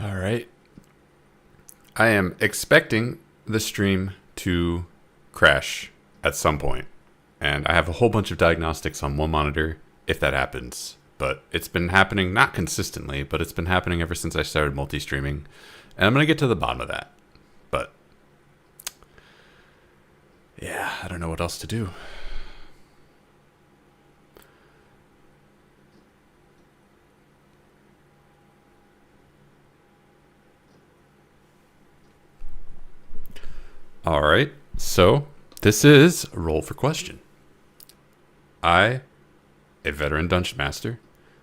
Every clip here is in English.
All right. I am expecting the stream to crash at some point, and I have a whole bunch of diagnostics on one monitor if that happens. But it's been happening not consistently, but it's been happening ever since I started multi-streaming, and I'm going to get to the bottom of that. But yeah, I don't know what else to do. All right, so this is a roll for question. I, a veteran dungeon master,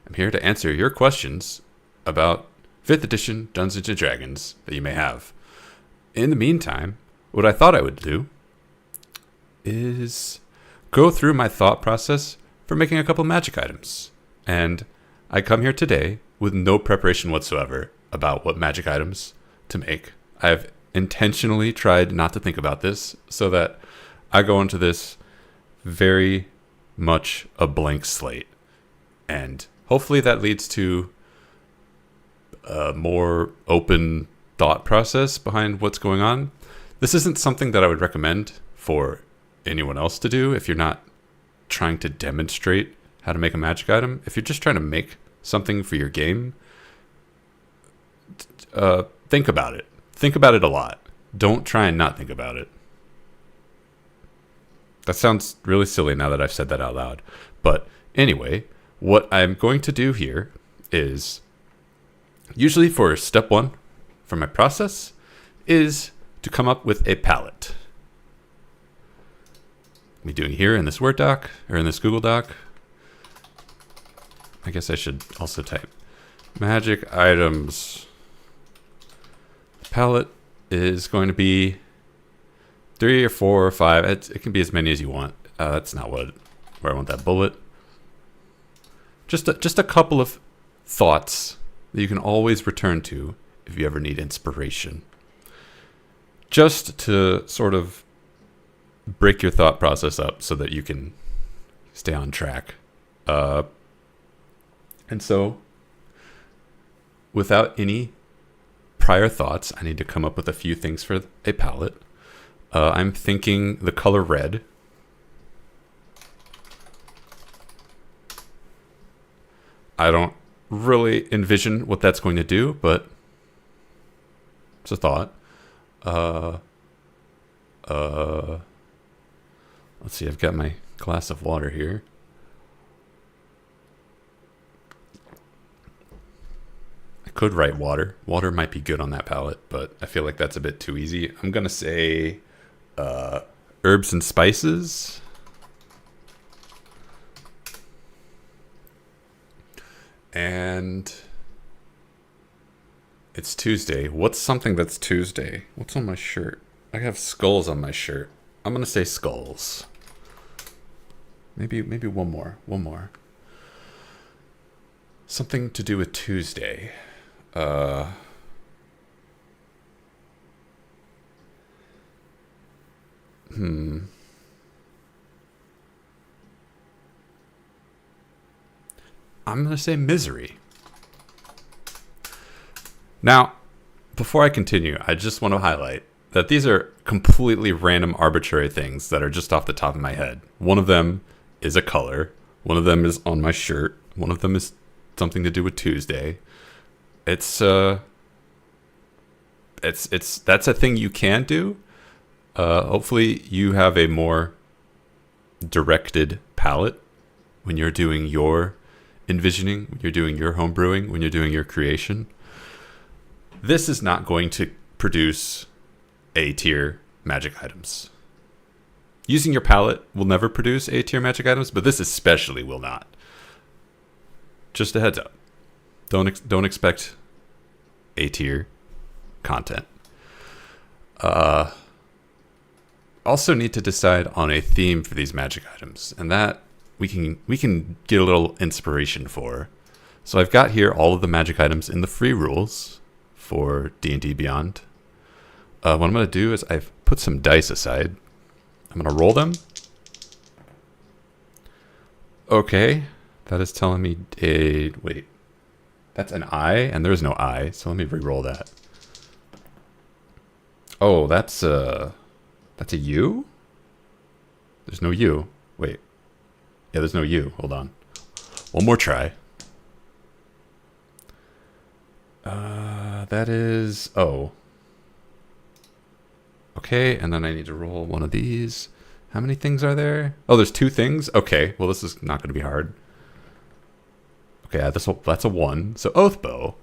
am here to answer your questions about 5th edition Dungeons & Dragons that you may have. In the meantime, what I thought I would do is go through my thought process for making a couple magic items. And I come here today with no preparation whatsoever about what magic items to make. I have intentionally tried not to think about this so that I go into this very much a blank slate. And hopefully that leads to a more open thought process behind what's going on. This isn't something that I would recommend for anyone else to do if you're not trying to demonstrate how to make a magic item. If you're just trying to make something for your game, think about it. Think about it a lot. Don't try and not think about it. That sounds really silly now that I've said that out loud. But anyway, what I'm going to do here is, usually for step 1 for my process, is to come up with a palette. Me doing here in this Word doc, or in this Google Doc. I guess I should also type magic items. Palette is going to be 3 or 4 or 5. It can be as many as you want. That's not where I want that bullet. Just a couple of thoughts that you can always return to if you ever need inspiration. Just to sort of break your thought process up so that you can stay on track. And so, without any prior thoughts, I need to come up with a few things for a palette. I'm thinking the color red. I don't really envision what that's going to do, but it's a thought. Let's see, I've got my glass of water here. Could write water. Water might be good on that palette, but I feel like that's a bit too easy. I'm going to say herbs and spices. And it's Tuesday. What's something that's Tuesday? What's on my shirt? I have skulls on my shirt. I'm going to say skulls. Maybe one more. Something to do with Tuesday. I'm going to say misery. Now, before I continue, I just want to highlight that these are completely random, arbitrary things that are just off the top of my head. One of them is a color. One of them is on my shirt. One of them is something to do with Tuesday. That's a thing you can do. Hopefully you have a more directed palette when you're doing your envisioning, when you're doing your home brewing, when you're doing your creation. This is not going to produce A-tier magic items. Using your palette will never produce A-tier magic items, but this especially will not. Just a heads up. Don't expect A-tier content. Also need to decide on a theme for these magic items, and that we can get a little inspiration for. So I've got here all of the magic items in the free rules for D&D Beyond. What I'm going to do is I've put some dice aside. I'm going to roll them. Okay, that is telling me wait. That's an I, and there's no I, so let me re-roll that. Oh, that's a U? There's no U. Wait. Yeah, there's no U. Hold on. One more try. That is O. Okay, and then I need to roll one of these. How many things are there? Oh, there's 2 things? Okay, well, this is not going to be hard. Okay, that's a 1. So Oathbow.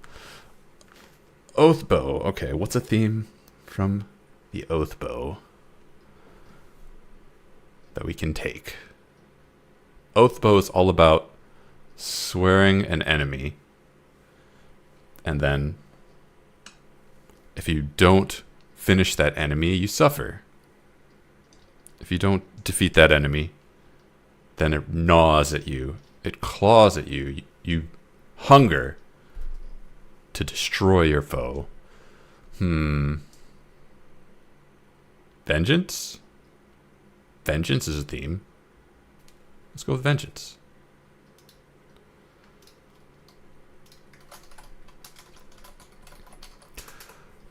Oathbow. Okay, what's a theme from the Oathbow that we can take? Oathbow is all about swearing an enemy. And then if you don't finish that enemy, you suffer. If you don't defeat that enemy, then it gnaws at you. It claws at you. You hunger to destroy your foe. Vengeance? Vengeance is a theme. Let's go with vengeance.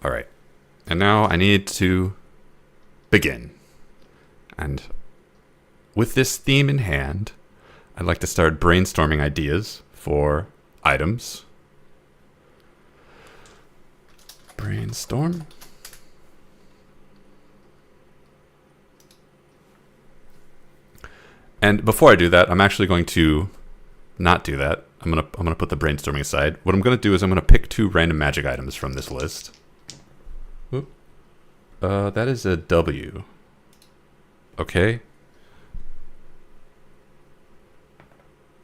All right. And now I need to begin. And with this theme in hand, I'd like to start brainstorming ideas for items. Brainstorm. And before I do that, I'm actually going to not do that. I'm gonna put the brainstorming aside. What I'm gonna do is I'm gonna pick 2 random magic items from this list. That is a W. Okay.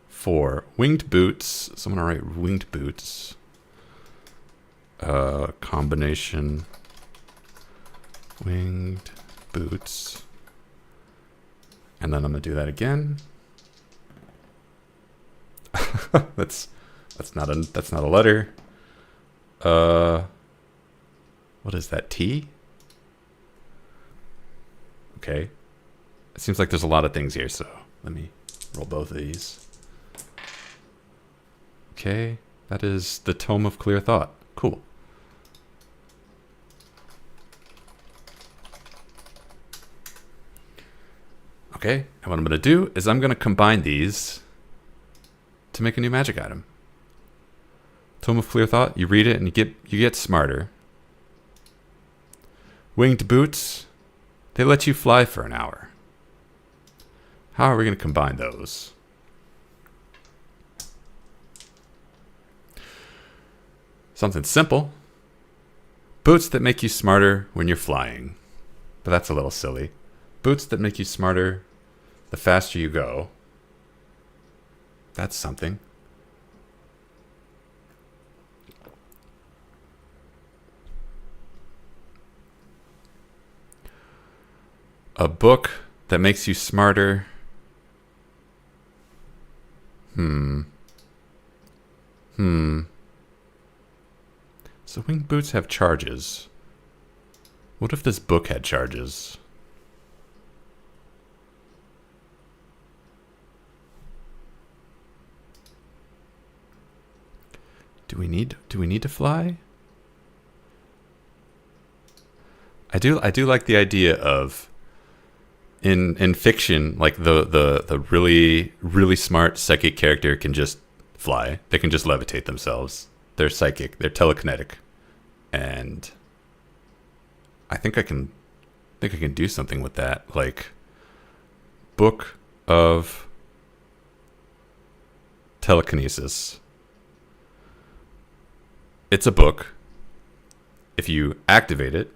For winged boots, so I'm gonna write winged boots. Combination winged boots. And then I'm gonna do that again. that's not a letter. What is that? T? Okay. It seems like there's a lot of things here, so let me roll both of these. Okay, that is the Tome of Clear Thought. Cool. Okay, and what I'm going to do is I'm going to combine these to make a new magic item. Tome of Clear Thought, you read it and you get smarter. Winged boots, they let you fly for an hour. How are we going to combine those? Something simple. Boots that make you smarter when you're flying. But that's a little silly. Boots that make you smarter the faster you go. That's something. A book that makes you smarter. So winged boots have charges. What if this book had charges? Do we need to fly? I do like the idea of in fiction, like the really smart psychic character can just fly. They can just levitate themselves. They're psychic, they're telekinetic. And I think I can do something with that. Like Book of Telekinesis. It's a book. If you activate it,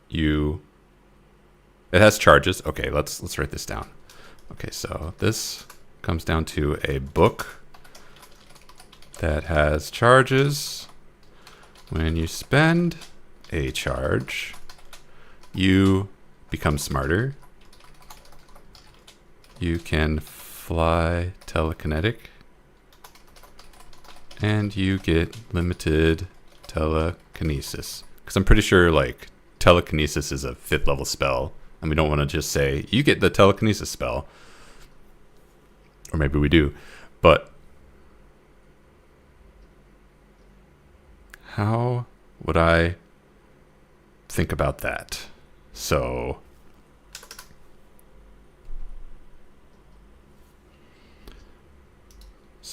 it has charges. Okay, let's write this down. Okay, so this comes down to a book that has charges. When you spend a charge, you become smarter. You can fly telekinetic. And you get limited telekinesis. Because I'm pretty sure like telekinesis is a 5th level spell. And we don't want to just say, you get the telekinesis spell. Or maybe we do. But how would I think about that? So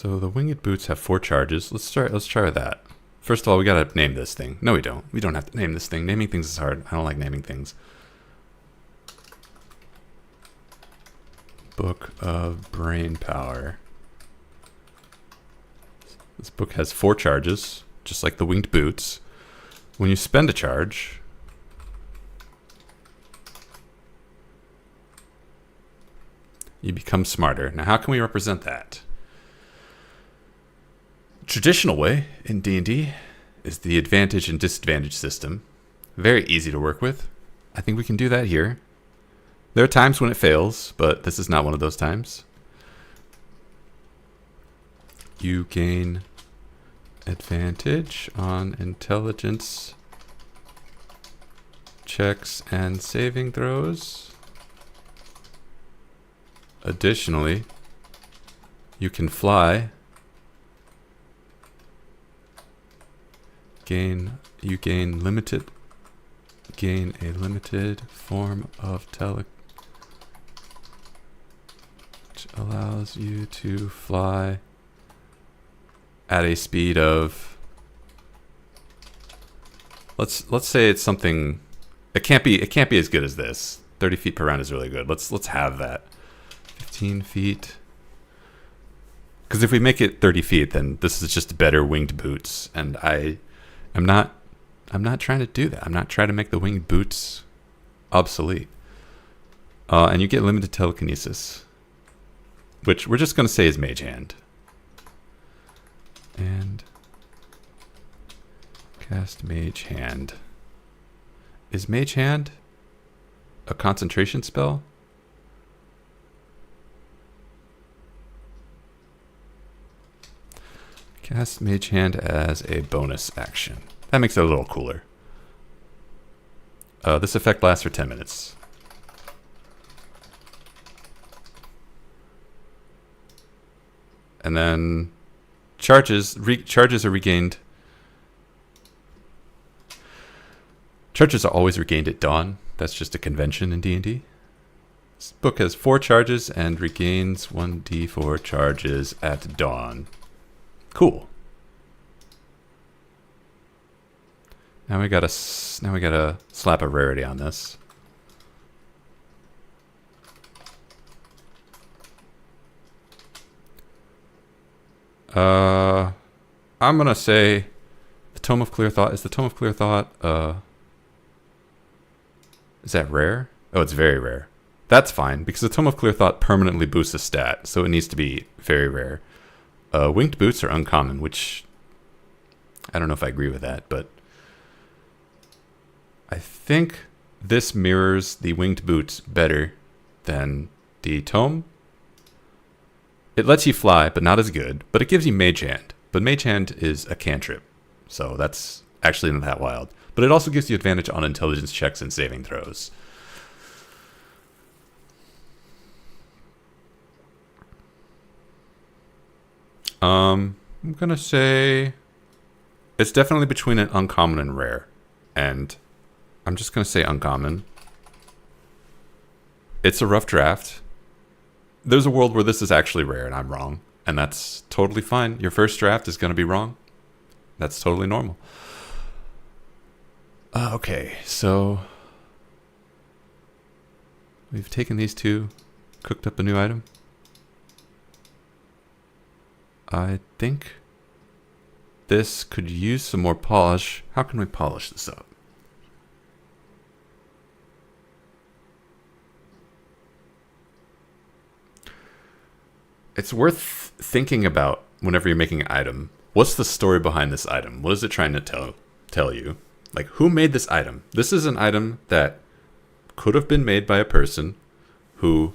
the winged boots have 4 charges. Let's try that. First of all, we gotta name this thing. No, we don't. We don't have to name this thing. Naming things is hard. I don't like naming things. Book of Brain Power. This book has 4 charges, just like the winged boots. When you spend a charge, you become smarter. Now, how can we represent that? Traditional way in D&D is the advantage and disadvantage system. Very easy to work with. I think we can do that here. There are times when it fails, but this is not one of those times. You gain advantage on intelligence checks and saving throws. Additionally, you can fly. You gain a limited form of which allows you to fly at a speed of, let's say it's something. It can't be as good as this. 30 feet per round is really good. Let's have that. 15 feet. Because if we make it 30 feet, then this is just better winged boots, and I'm not trying to do that. I'm not trying to make the winged boots obsolete. And you get limited telekinesis, which we're just going to say is Mage Hand. And cast Mage Hand. Is Mage Hand a concentration spell? Cast Mage Hand as a bonus action. That makes it a little cooler. This effect lasts for 10 minutes. And then charges are regained. Charges are always regained at dawn. That's just a convention in D&D. This book has 4 charges and regains 1d4 charges at dawn. Cool. Now we gotta slap a rarity on this. I'm gonna say the Tome of Clear Thought. Is the Tome of Clear Thought is that rare? Oh, it's very rare. That's fine, because the Tome of Clear Thought permanently boosts a stat, so it needs to be very rare. Winged boots are uncommon, which I don't know if I agree with that, but I think this mirrors the winged boots better than the tome. It lets you fly, but not as good, but it gives you Mage Hand. But Mage Hand is a cantrip, so that's actually not that wild. But it also gives you advantage on intelligence checks and saving throws. I'm gonna say it's definitely between an uncommon and rare, and I'm just gonna say uncommon. It's a rough draft. There's a world where this is actually rare and I'm wrong, and that's totally fine. Your first draft is gonna be wrong. That's totally normal. Okay, so we've taken these two, cooked up a new item. I think this could use some more polish. How can we polish this up? It's worth thinking about whenever you're making an item. What's the story behind this item? What is it trying to tell you? Like, who made this item? This is an item that could have been made by a person who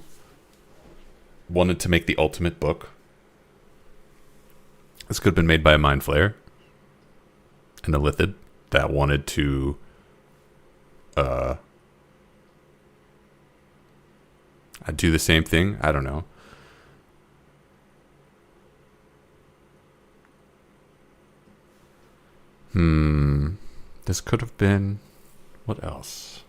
wanted to make the ultimate book. This could have been made by a Mind Flayer and a Lithid that wanted to do the same thing. I don't know. This could have been... What else?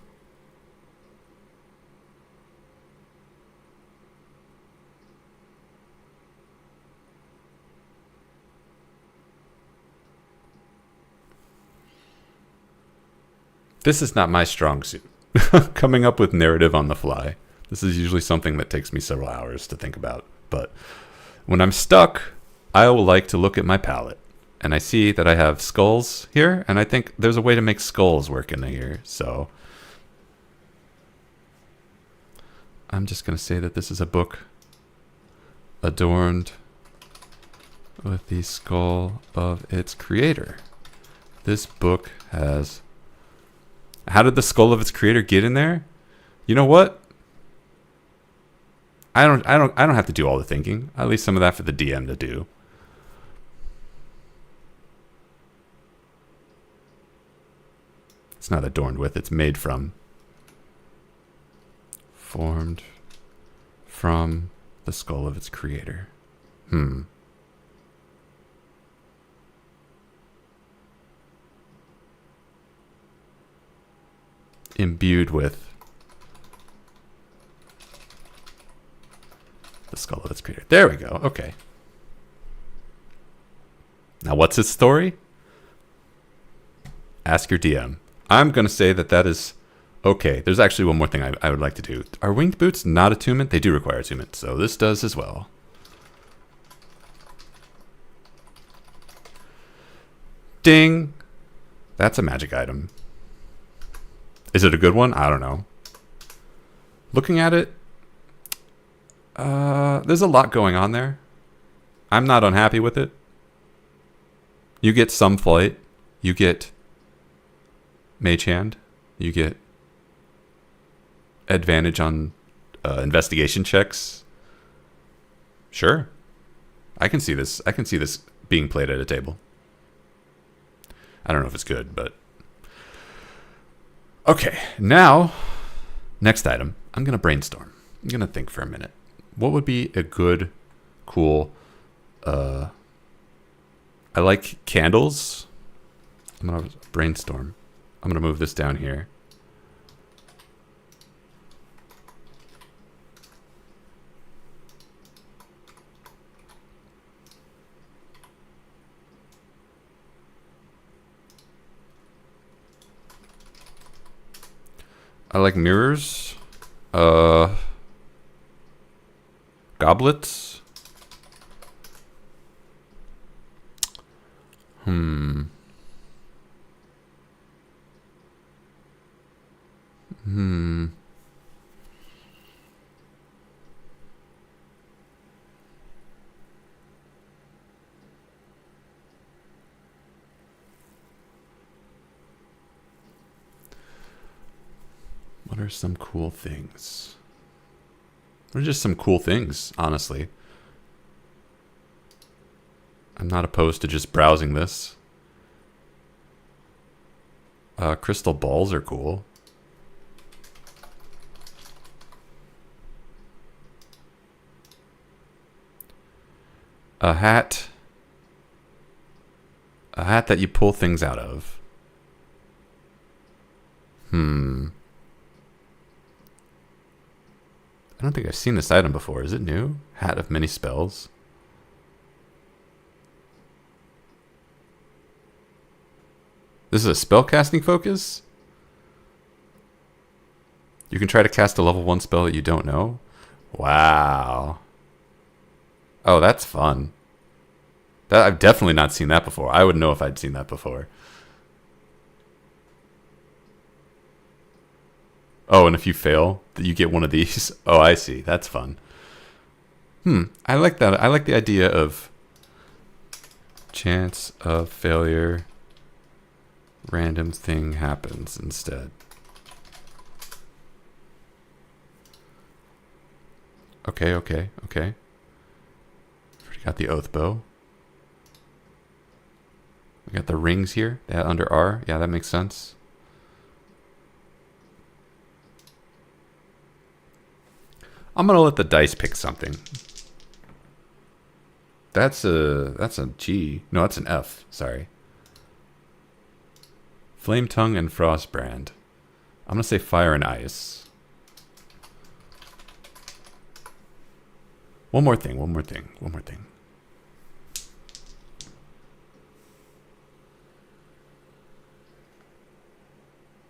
This is not my strong suit. Coming up with narrative on the fly. This is usually something that takes me several hours to think about. But when I'm stuck, I will like to look at my palette. And I see that I have skulls here. And I think there's a way to make skulls work in here. So I'm just going to say that this is a book adorned with the skull of its creator. This book has... How did the skull of its creator get in there? You know what? I don't have to do all the thinking. At least some of that for the DM to do. It's not adorned with, it's made from. Formed from the skull of its creator. Imbued with the skull of its creator. There we go. Okay. Now, what's its story? Ask your DM. I'm going to say that that is okay. There's actually one more thing I would like to do. Are winged boots not attunement? They do require attunement, so this does as well. Ding! That's a magic item. Is it a good one? I don't know. Looking at it, there's a lot going on there. I'm not unhappy with it. You get some flight. You get mage hand. You get advantage on investigation checks. Sure. I can see this. I can see this being played at a table. I don't know if it's good, but... Okay, now, next item. I'm going to brainstorm. I'm going to think for a minute. What would be a good, cool... I like candles. I'm going to brainstorm. I'm going to move this down here. I like mirrors. Goblets. What are some cool things? What are just some cool things, honestly? I'm not opposed to just browsing this. Crystal balls are cool. A hat. A hat that you pull things out of. I don't think I've seen this item before. Is it new? Hat of many spells. This is a spellcasting focus? You can try to cast a level 1 spell that you don't know? Wow. Oh, that's fun. I've definitely not seen that before. I would know if I'd seen that before. Oh, and if you fail, you get one of these. Oh, I see. That's fun. I like that. I like the idea of chance of failure. Random thing happens instead. Okay. Already got the oath bow. We got the rings here. That under R. Yeah, that makes sense. I'm gonna let the dice pick something. That's a G. No, that's an F. Sorry. Flame Tongue and Frostbrand. I'm going to say fire and ice. One more thing.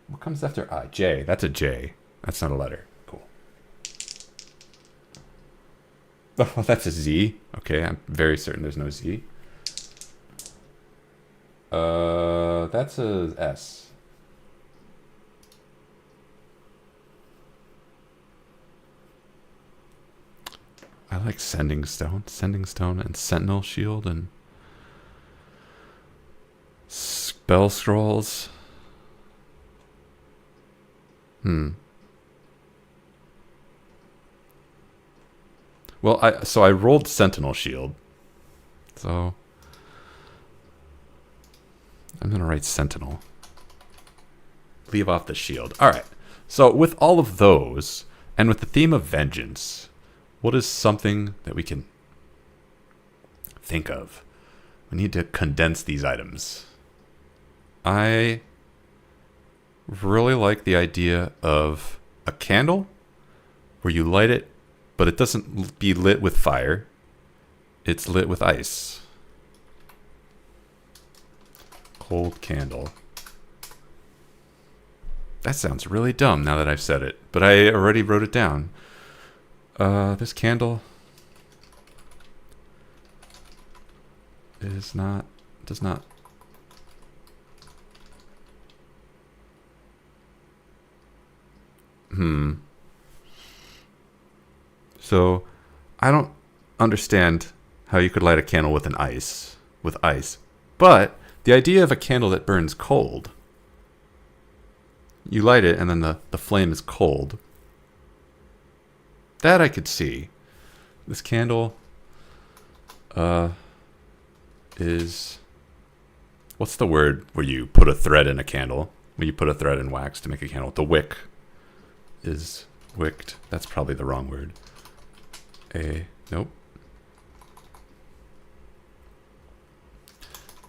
What comes after I? J. That's a J. That's not a letter. Cool. Oh, that's a Z. Okay, I'm very certain there's no Z. That's a S. I like Sending Stone and Sentinel Shield and Spell Scrolls. Well, I rolled Sentinel Shield. So I'm going to write Sentinel. Leave off the shield. All right. So with all of those, and with the theme of vengeance, what is something that we can think of? We need to condense these items. I really like the idea of a candle where you light it, but it doesn't be lit with fire. It's lit with ice. Cold candle. That sounds really dumb now that I've said it, but I already wrote it down. This candle does not. So, I don't understand how you could light a candle with ice, but the idea of a candle that burns cold, you light it and then the flame is cold. That I could see. This candle is... What's the word where you put a thread in a candle? When you put a thread in wax to make a candle. The wick is wicked. That's probably the wrong word. Nope.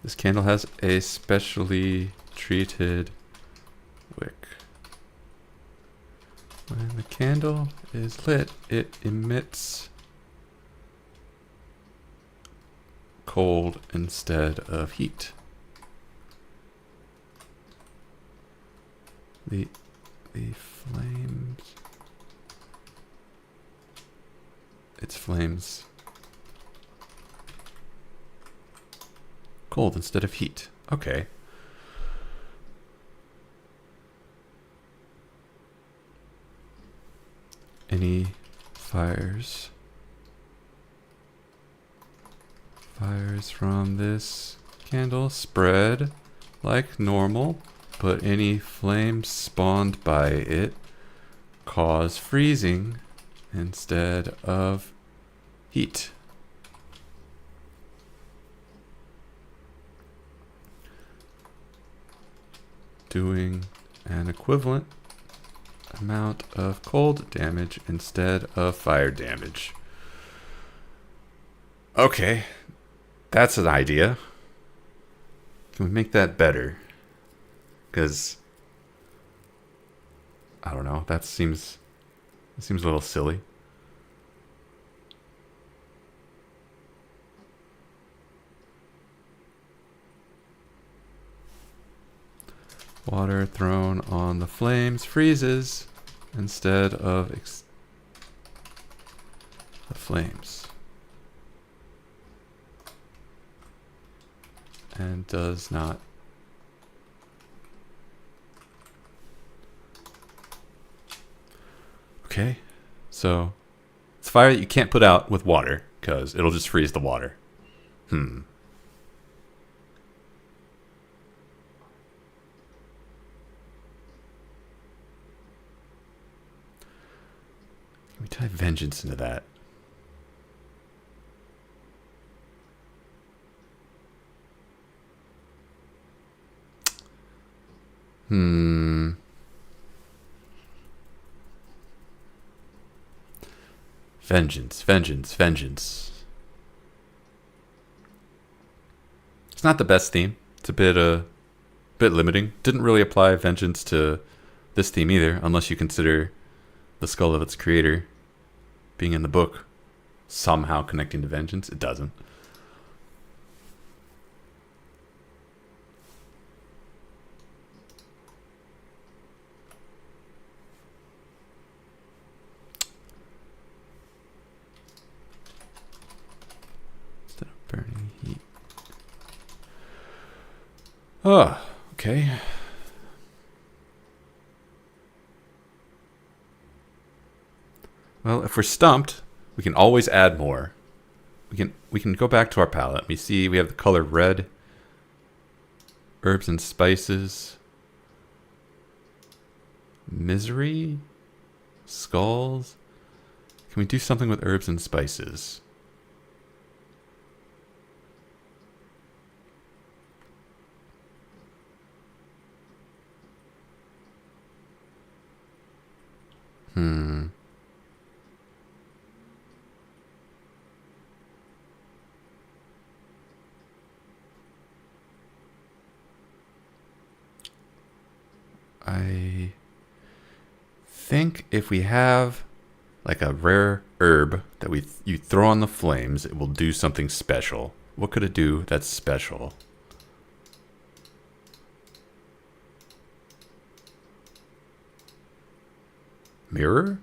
This candle has a specially treated wick. When the candle is lit, it emits cold instead of heat. The flames... Its flames cold instead of heat. Okay. Any fires from this candle spread like normal, but any flames spawned by it cause freezing instead of heat. Doing an equivalent amount of cold damage instead of fire damage. Okay, that's an idea. Can we make that better? Because I don't know, it seems a little silly. Water thrown on the flames freezes instead of the flames. And does not. Okay, so it's fire that you can't put out with water because it'll just freeze the water. Can we tie vengeance into that? Vengeance. It's not the best theme. It's a bit bit limiting. Didn't really apply vengeance to this theme either, unless you consider the skull of its creator being in the book somehow connecting to vengeance. It doesn't. Instead of burning heat. Oh, okay. Well, if we're stumped, we can always add more. We can go back to our palette. We see we have the color red, herbs and spices, misery, skulls. Can we do something with herbs and spices? I think if we have like a rare herb that you throw on the flames, it will do something special. What could it do that's special? Mirror?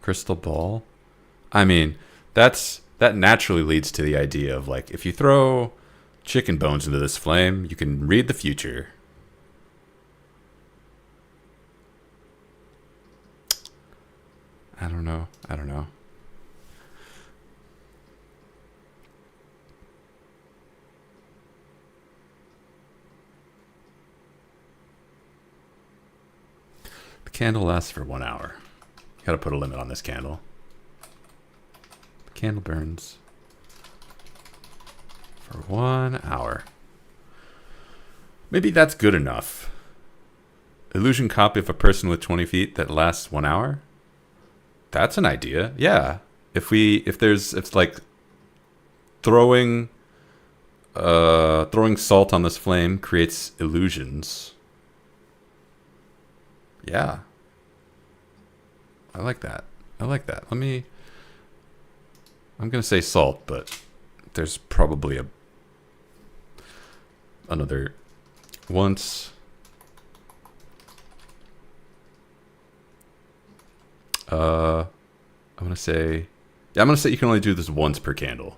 Crystal ball? I mean, that naturally leads to the idea of like, if you throw chicken bones into this flame, you can read the future. I don't know. The candle lasts for 1 hour. Gotta put a limit on this candle. The candle burns for 1 hour. Maybe that's good enough. Illusion copy of a person with 20 feet that lasts 1 hour? That's an idea. Yeah. If it's like throwing salt on this flame creates illusions. Yeah. I like that. I'm going to say salt, but there's probably another once. I'm going to say you can only do this once per candle.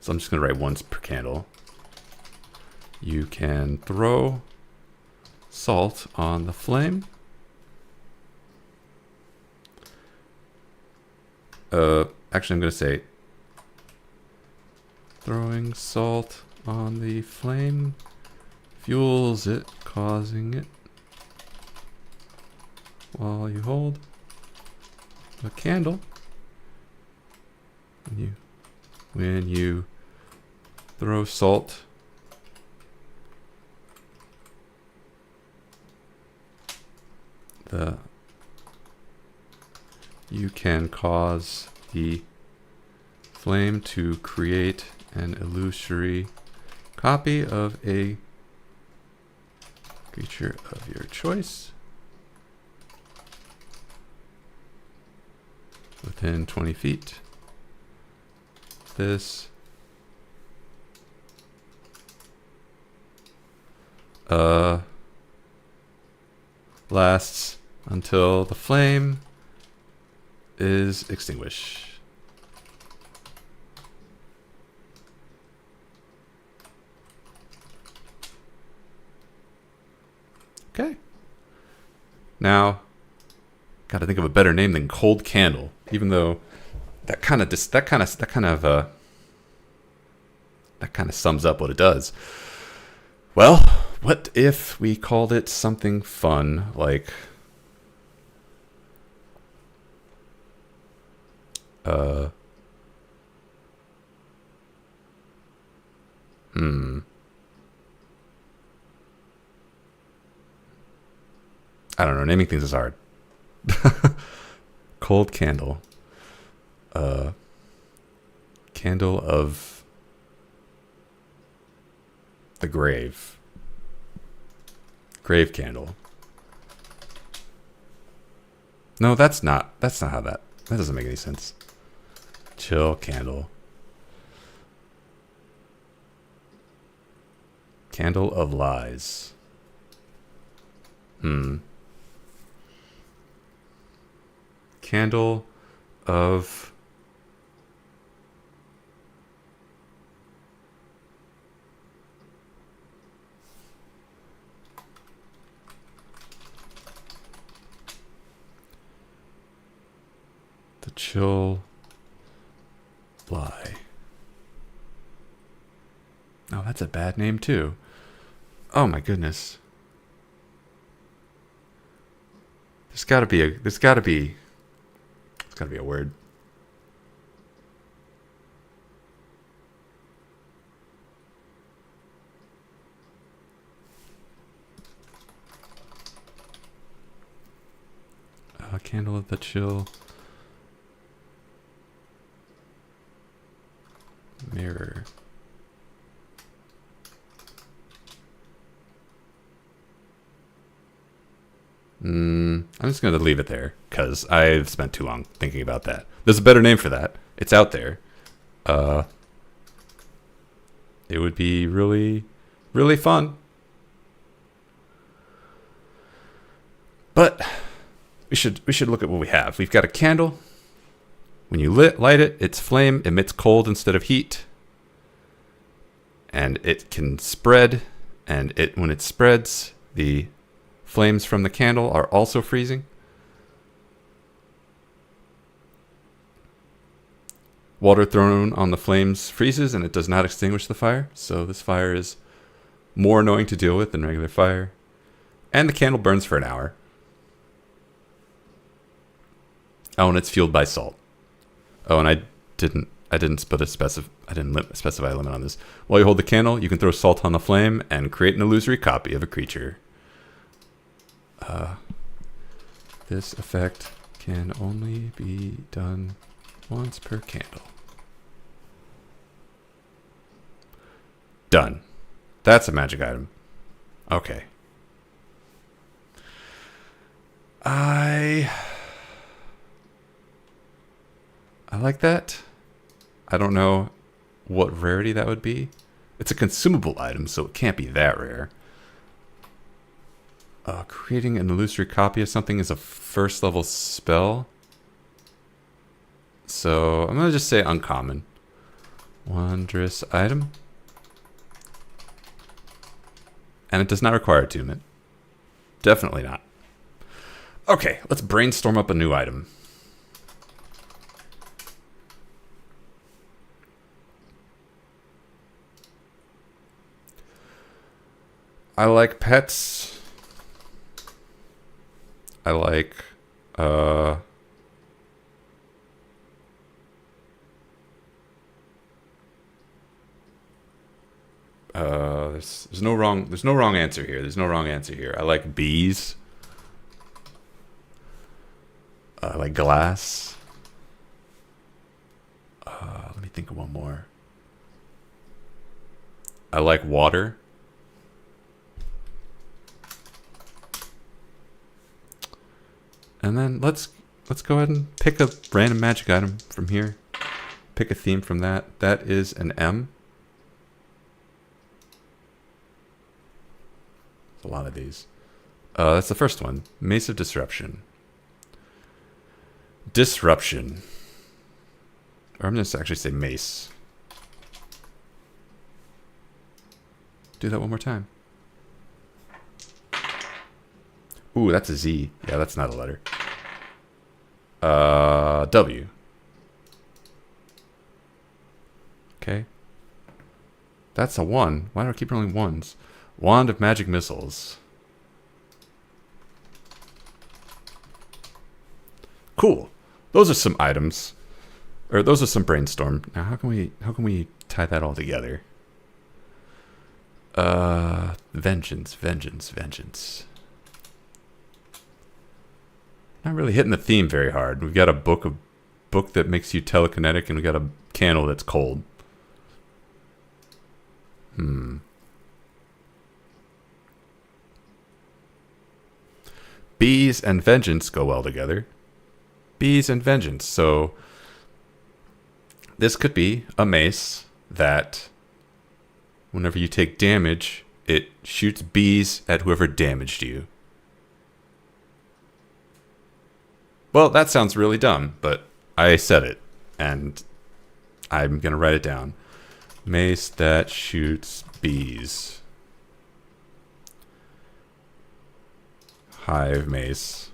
So I'm just going to write once per candle. You can throw salt on the flame. Actually, I'm going to say throwing salt on the flame fuels it, causing it while you hold a candle. When you throw salt you can cause the flame to create an illusory copy of a creature of your choice within 20 feet. This lasts until the flame is extinguished. Okay. Now, got to think of a better name than cold candle, even though that kind of sums up what it does. Well, what if we called it something fun like I don't know, naming things is hard. Cold candle. Candle of the grave. Grave candle. No, that's not how that doesn't make any sense. Chill candle. Candle of lies. Candle of the chill lie. Oh, that's a bad name too. Oh my goodness. There's gotta be a word. Candle of the chill mirror. I'm just going to leave it there because I've spent too long thinking about that. There's a better name for that. It's out there. It would be really, really fun. But we should look at what we have. We've got a candle. When you light it, its flame emits cold instead of heat. And it can spread. And when it spreads, the flames from the candle are also freezing. Water thrown on the flames freezes and it does not extinguish the fire. So this fire is more annoying to deal with than regular fire. And the candle burns for an hour. Oh, and it's fueled by salt. Oh, and I didn't specify a limit on this. While you hold the candle, you can throw salt on the flame and create an illusory copy of a creature. This effect can only be done once per candle. Done. That's a magic item. Okay. I like that. I don't know what rarity that would be. It's a consumable item, so it can't be that rare. Creating an illusory copy of something is a first level spell. So I'm going to just say uncommon. Wondrous item. And it does not require attunement. Definitely not. Okay, let's brainstorm up a new item. I like pets. I like there's no wrong answer here. There's no wrong answer here. I like bees. I like glass. Let me think of one more. I like water. And then let's go ahead and pick a random magic item from here. Pick a theme from that. That is an M. A lot of these. That's the first one. Mace of Disruption. Disruption. Or I'm going to actually say mace. Do that one more time. Ooh, that's a Z. Yeah, that's not a letter. W. Okay. That's a 1. Why do I keep rolling 1s? Wand of Magic Missiles. Cool. Those are some items. Or those are some brainstorm. Now how can we tie that all together? Vengeance, vengeance, vengeance. Not really hitting the theme very hard. We've got a book of book that makes you telekinetic, and we got a candle that's cold. Bees and vengeance go well together. Bees and vengeance. So this could be a mace that whenever you take damage, it shoots bees at whoever damaged you. Well, that sounds really dumb, but I said it, and I'm going to write it down. Mace that shoots bees. Hive mace.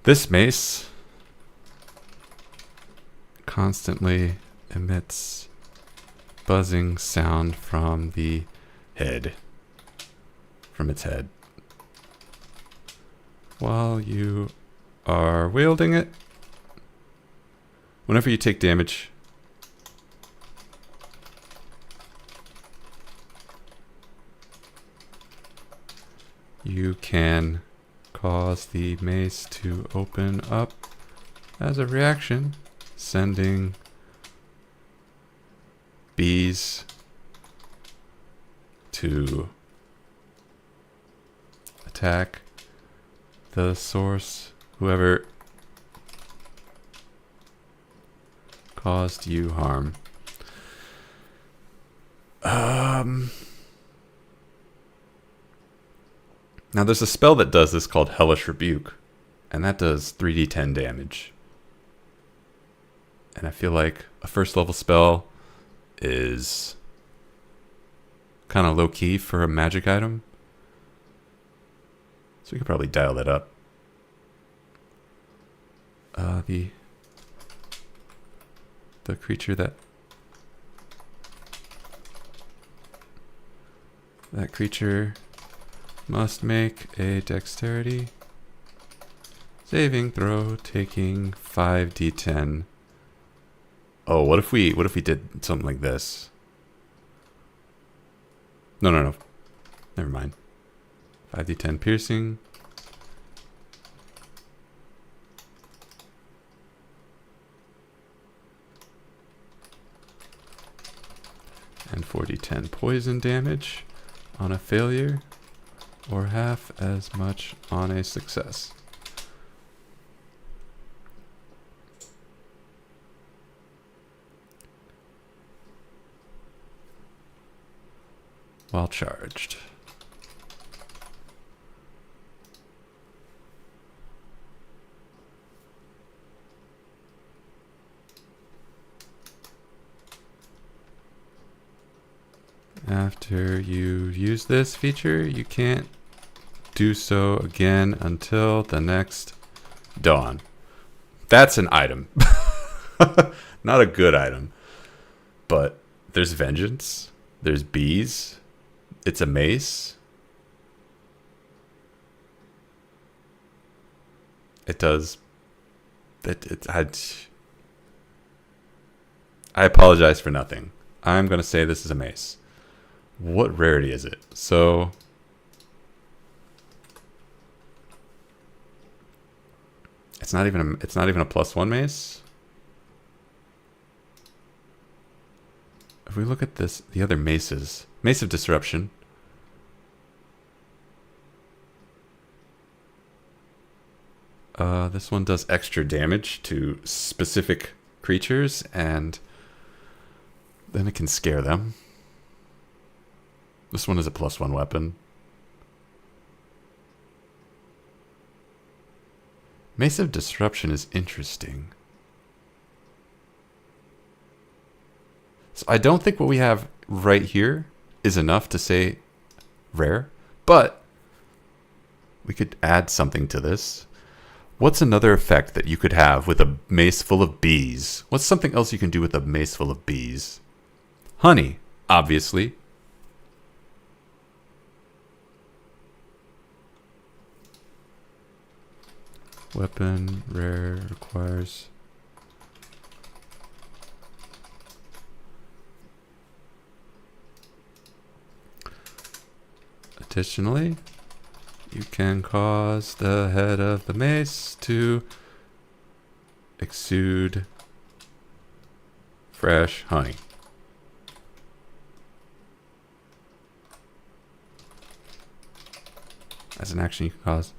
This mace constantly emits buzzing sound from the head. From its head. While you are wielding it, whenever you take damage, you can cause the mace to open up as a reaction, sending bees to attack the source, whoever caused you harm. Now there's a spell that does this called Hellish Rebuke, and that does 3d10 damage. And I feel like a first level spell is kind of low key for a magic item. So we could probably dial that up. The creature that creature must make a dexterity saving throw, taking 5d10. Oh, what if we did something like this? No. Never mind. 5d10 piercing. And 4d10 poison damage on a failure, or half as much on a success. While charged. After you use this feature, you can't do so again until the next dawn. That's an item. Not a good item. But there's vengeance. There's bees. It's a mace. It does. I apologize for nothing. I'm going to say this is a mace. What rarity is it? So it's not even a +1 mace. If we look at this, the other maces, Mace of Disruption. This one does extra damage to specific creatures, and then it can scare them. This one is a +1 weapon. Mace of Disruption is interesting. So I don't think what we have right here is enough to say rare, but we could add something to this. What's another effect that you could have with a mace full of bees? What's something else you can do with a mace full of bees? Honey, obviously. Weapon, rare, requires... Additionally, You can cause the head of the mace to exude fresh honey. As an action you can cause.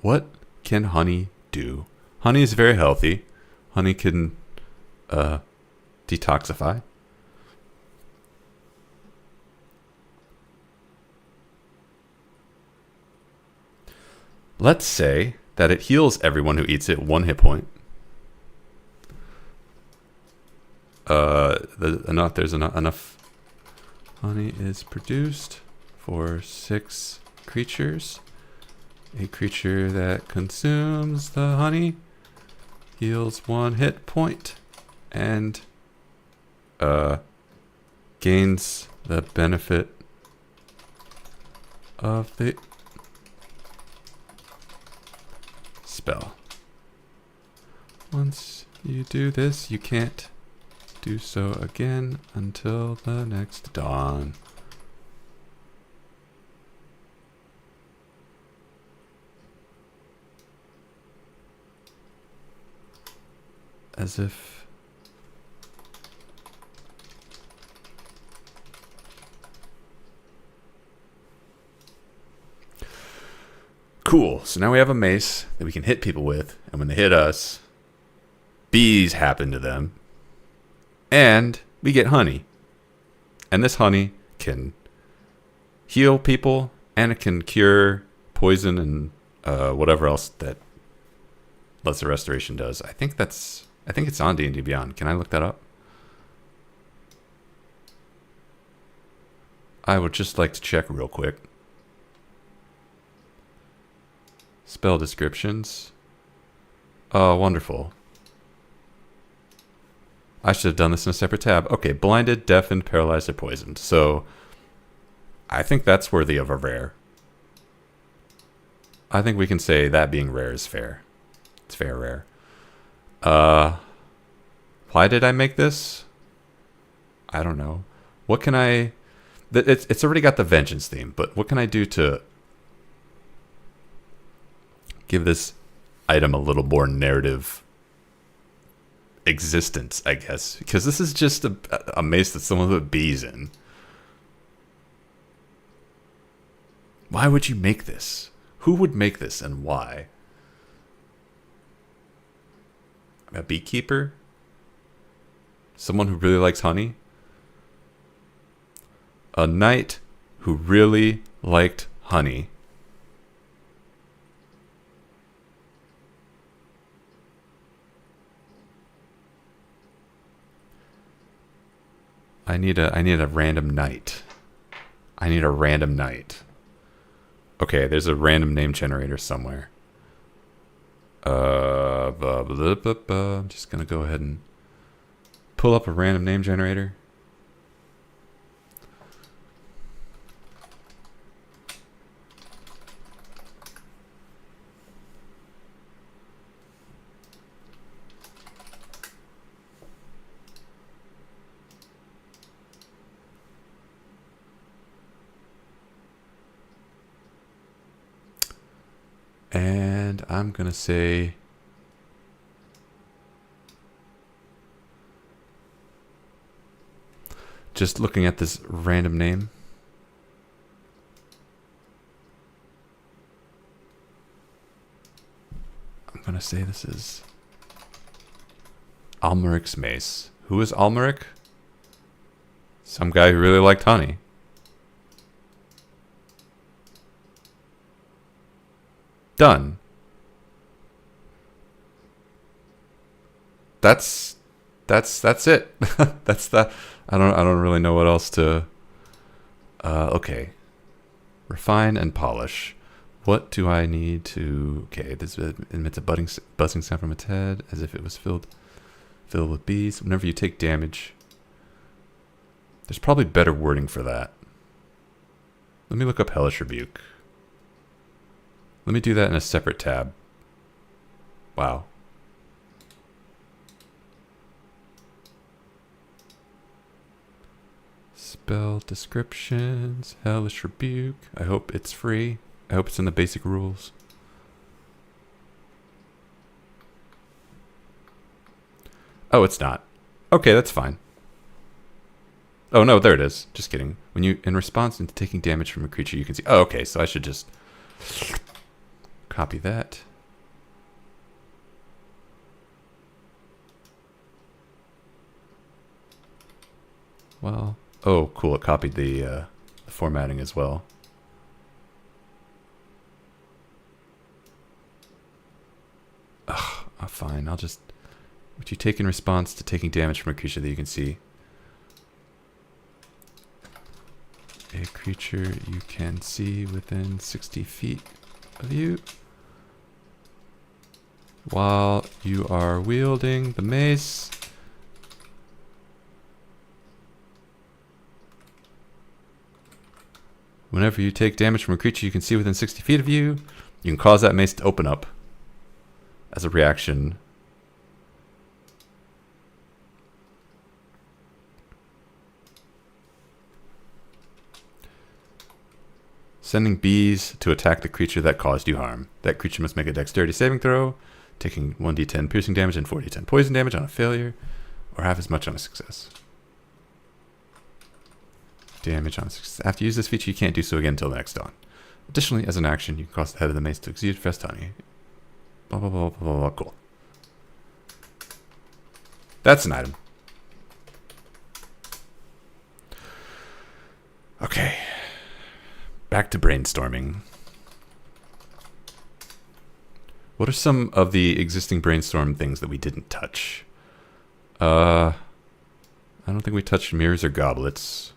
What can honey do? Honey is very healthy. Honey can detoxify. Let's say that it heals everyone who eats it 1 hit point. There's enough honey is produced for 6 creatures. A creature that consumes the honey heals 1 hit point and gains the benefit of the spell. Once you do this, you can't do so again until the next dawn. As if cool. So now we have a mace that we can hit people with, and when they hit us, bees happen to them, and we get honey. And this honey can heal people, and it can cure poison and whatever else that Lesser Restoration does. I think it's on D&D Beyond. Can I look that up? I would just like to check real quick. Spell descriptions. Oh, wonderful. I should have done this in a separate tab. Okay, blinded, deafened, paralyzed, or poisoned. So I think that's worthy of a rare. I think we can say that being rare is fair. It's fair rare. Why did I make this? I don't know. What can I... It's already got the vengeance theme, but what can I do to give this item a little more narrative existence, I guess? Because this is just a mace that someone put bees in. Why would you make this? Who would make this and why? A beekeeper? Someone who really likes honey? A knight who really liked honey. I need a random knight. I need a random knight. Okay, there's a random name generator somewhere. I'm just gonna go ahead and pull up a random name generator. And I'm gonna say just looking at this random name. I'm gonna say this is Almeric's mace. Who is Almeric? Some guy who really liked honey. Done. That's it. That's the. I don't really know what else to. Okay. Refine and polish. What do I need to? Okay, this emits a buzzing sound from its head, as if it was filled with bees. Whenever you take damage, there's probably better wording for that. Let me look up Hellish Rebuke. Let me do that in a separate tab. Wow. Spell descriptions. Hellish Rebuke. I hope it's free. I hope it's in the basic rules. Oh, it's not. Okay, that's fine. Oh, no, there it is. Just kidding. When you, in response to taking damage from a creature, you can see... Oh, okay, so I should just copy that. Well, oh, cool. It copied the formatting as well. Ugh, fine. I'll just... Which you take in response to taking damage from a creature that you can see. A creature you can see within 60 feet of you. While you are wielding the mace. Whenever you take damage from a creature you can see within 60 feet of you, you can cause that mace to open up as a reaction. Sending bees to attack the creature that caused you harm. That creature must make a dexterity saving throw, taking 1d10 piercing damage and 4d10 poison damage on a failure, or half as much on a success. Damage on a success. After you use this feature, you can't do so again until the next dawn. Additionally, as an action, you can cause the head of the mace to exude Festani. Blah, blah, blah, blah, blah, blah. Cool. That's an item. Okay. Back to brainstorming. What are some of the existing brainstorm things that we didn't touch? I don't think we touched mirrors or goblets.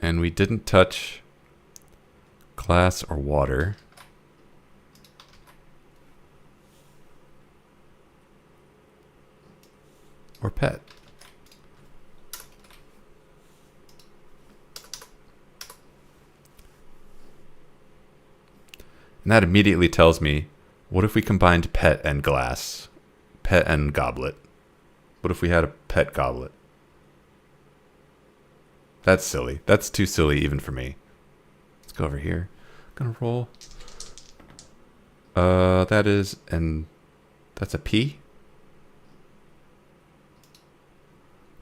And we didn't touch glass or water. Or pet. And that immediately tells me, what if we combined pet and glass? Pet and goblet. What if we had a pet goblet? That's silly. That's too silly even for me. Let's go over here. I'm gonna roll. That is that's a P?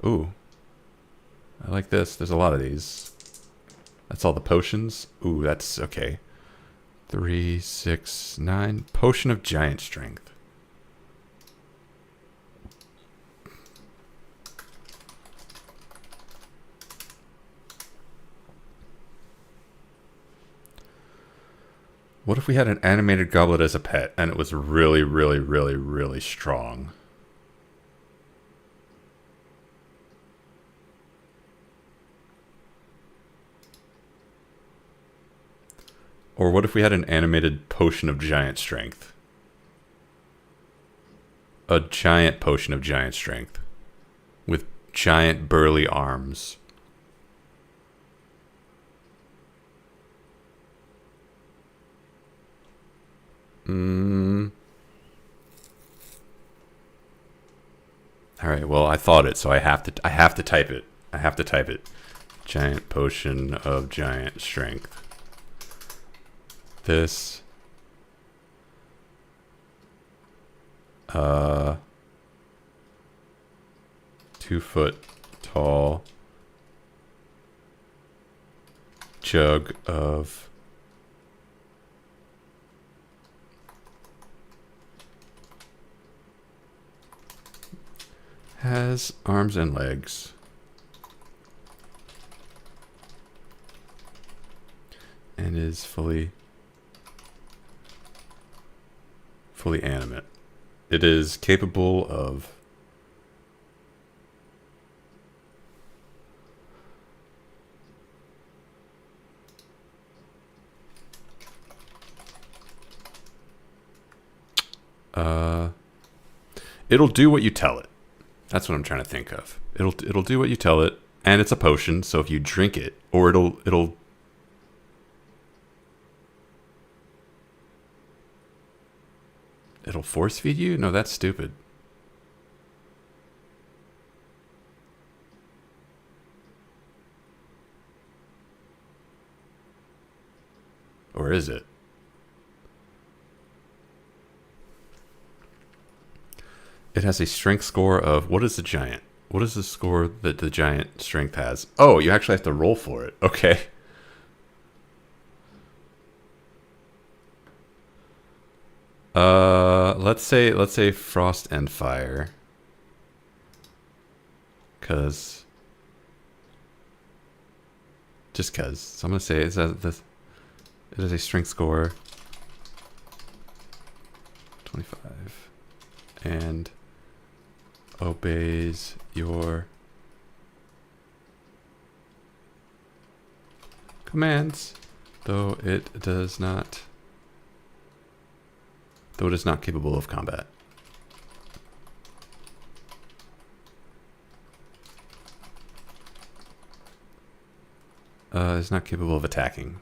Ooh. I like this. There's a lot of these. That's all the potions. Ooh, that's okay. 3, 6, 9. Potion of Giant Strength. What if we had an animated goblet as a pet and it was really, really, really, really strong? Or what if we had an animated potion of giant strength? A giant potion of giant strength. With giant burly arms. Alright, well I thought it, so I have to type it. I have to type it. Giant potion of giant strength. This 2-foot tall jug of has arms and legs and is fully animate. It is capable of it'll do what you tell it. That's what I'm trying to think of. It'll do what you tell it, and it's a potion, so if you drink it, or it'll It'll force feed you? No, that's stupid. Or is it? It has a strength score of... What is the giant? What is the score that the giant strength has? Oh, you actually have to roll for it. Okay. Let's say frost and fire. Just cause. So I'm gonna say it is a strength score 25 and obeys your commands, though it is not capable of combat. It's not capable of attacking.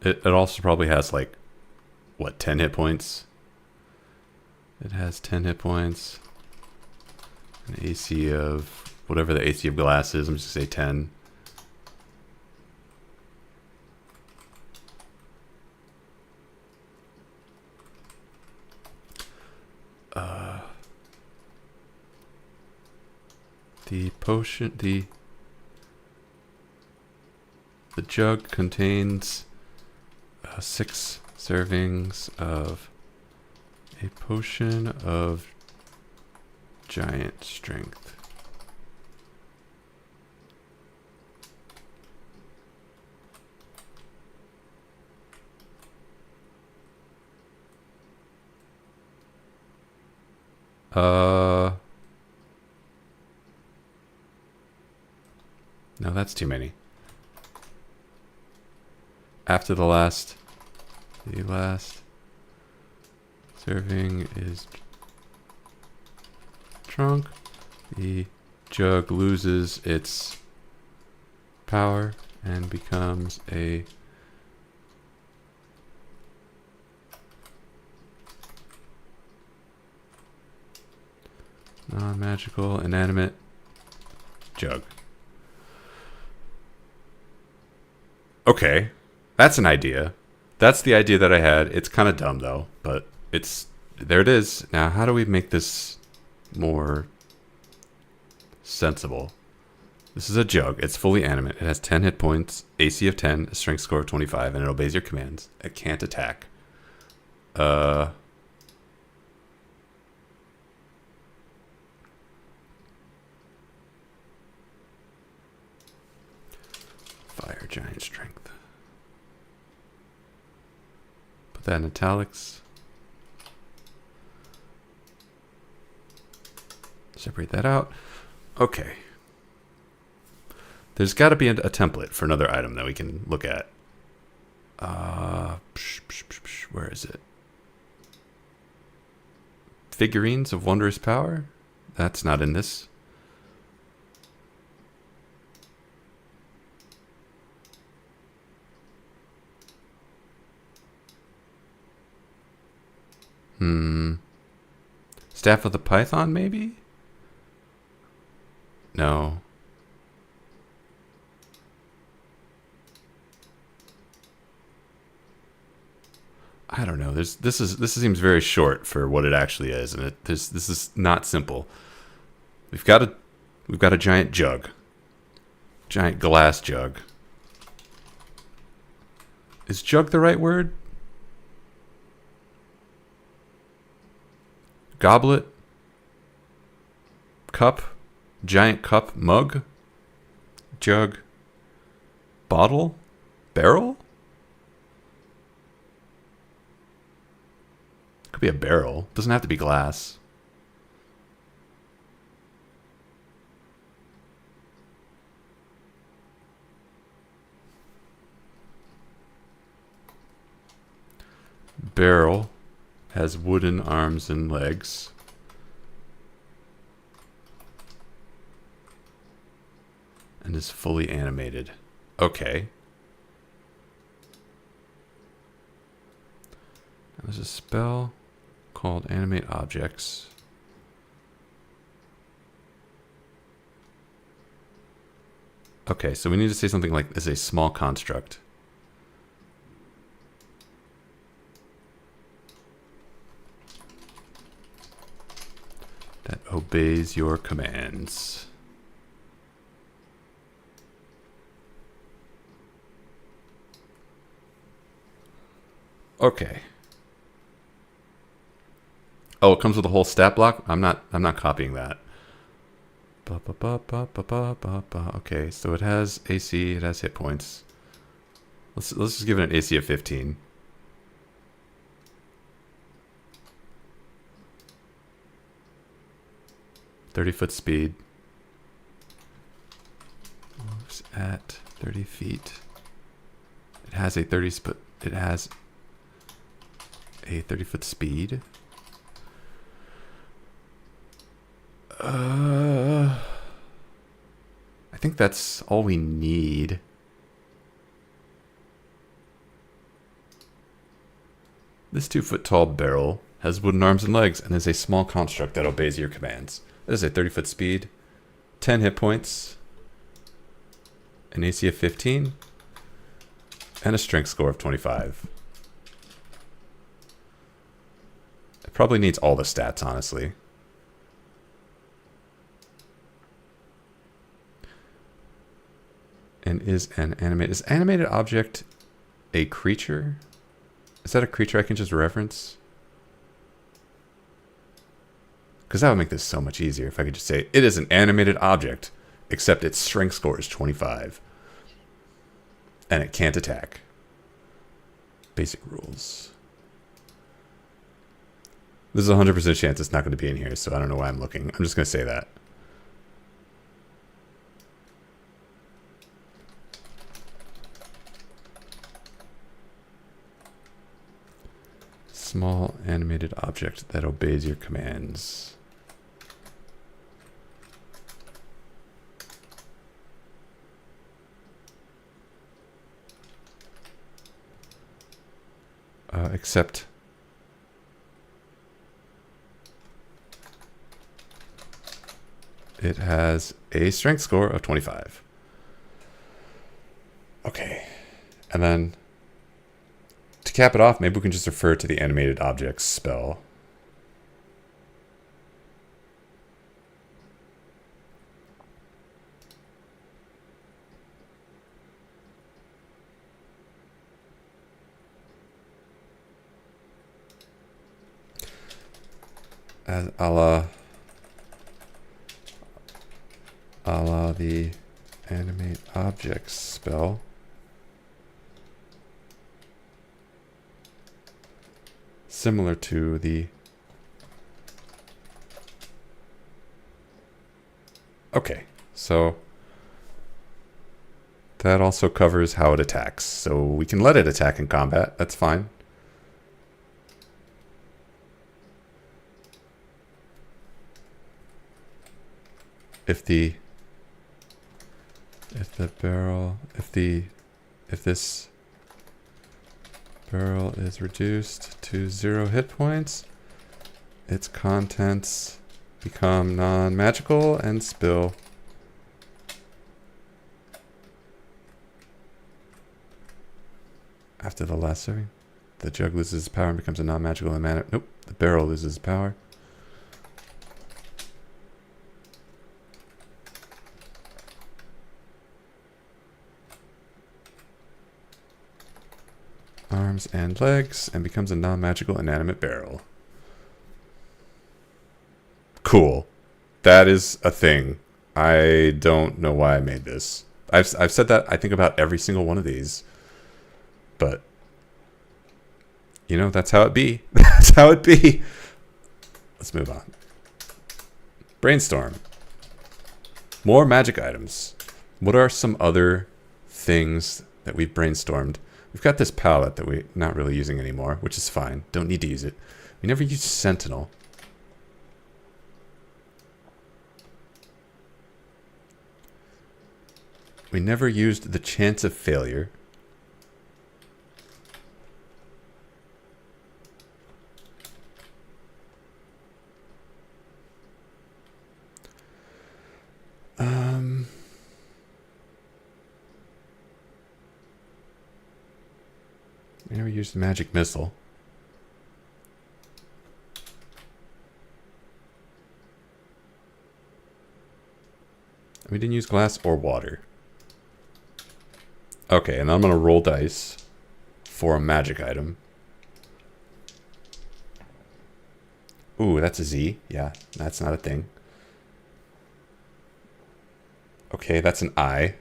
It also probably has like, what, 10 hit points? It has 10 hit points. An AC of, whatever the AC of glass is, I'm just gonna say 10. The potion, the jug contains 6 servings of a potion of giant strength. No, that's too many. After the last serving is drunk, the jug loses its power and becomes a non-magical inanimate jug. Okay, that's an idea. That's the idea that I had. It's kind of dumb though, but there it is. Now, how do we make this more sensible? This is a jug. It's fully animate. It has 10 hit points, AC of 10, a strength score of 25, and it obeys your commands. It can't attack. Fire giant strength. Put that in italics. Separate that out. Okay. There's got to be a template for another item that we can look at. Where is it? Figurines of wondrous power? That's not in this. Staff of the Python, maybe? No. I don't know. This seems very short for what it actually is, and this is not simple. We've got a giant jug, giant glass jug. Is jug the right word? Goblet, cup, giant cup, mug, jug, bottle, barrel? Could be a barrel. Doesn't have to be glass. Barrel has wooden arms and legs. And is fully animated. Okay. There's a spell called Animate Objects. Okay, so we need to say something like this is a small construct. That obeys your commands. Okay. Oh, it comes with a whole stat block? I'm not copying that. Okay, so it has AC, it has hit points. Let's just give it an AC of 15. .30-foot speed. Moves at 30 feet. It has a 30-foot speed. I think that's all we need. This 2-foot-tall barrel has wooden arms and legs and is a small construct that obeys your commands. It has a 30-foot speed, 10 hit points, an AC of 15, and a strength score of 25. It probably needs all the stats, honestly. And is animated object a creature? Is that a creature I can just reference? Because that would make this so much easier if I could just say, it is an animated object, except its strength score is 25. And it can't attack. Basic rules. There's a 100% chance it's not going to be in here, so I don't know why I'm looking. I'm just going to say that. Small animated object that obeys your commands. Except it has a strength score of 25. Okay. And then to cap it off, maybe we can just refer to the animated objects spell. As a la the animate objects spell. Similar to the... Okay, so that also covers how it attacks. So we can let it attack in combat, that's fine. If this barrel is reduced to 0 hit points, its contents become non-magical and spill. After the last serving, the jug loses its power and becomes a non-magical manner. Nope, the barrel loses power. Arms and legs, and becomes a non-magical inanimate barrel. Cool. That is a thing. I don't know why I made this. I've said that, I think, about every single one of these. But, you know, that's how it be. That's how it be. Let's move on. Brainstorm. More magic items. What are some other things that we've brainstormed? We've got this palette that we're not really using anymore, which is fine. Don't need to use it. We never used Sentinel. We never used the Chance of Failure. Here's the magic missile. We didn't use glass or water. Okay, and I'm going to roll dice for a magic item. Ooh, that's a Z. Yeah, that's not a thing. Okay, that's an I.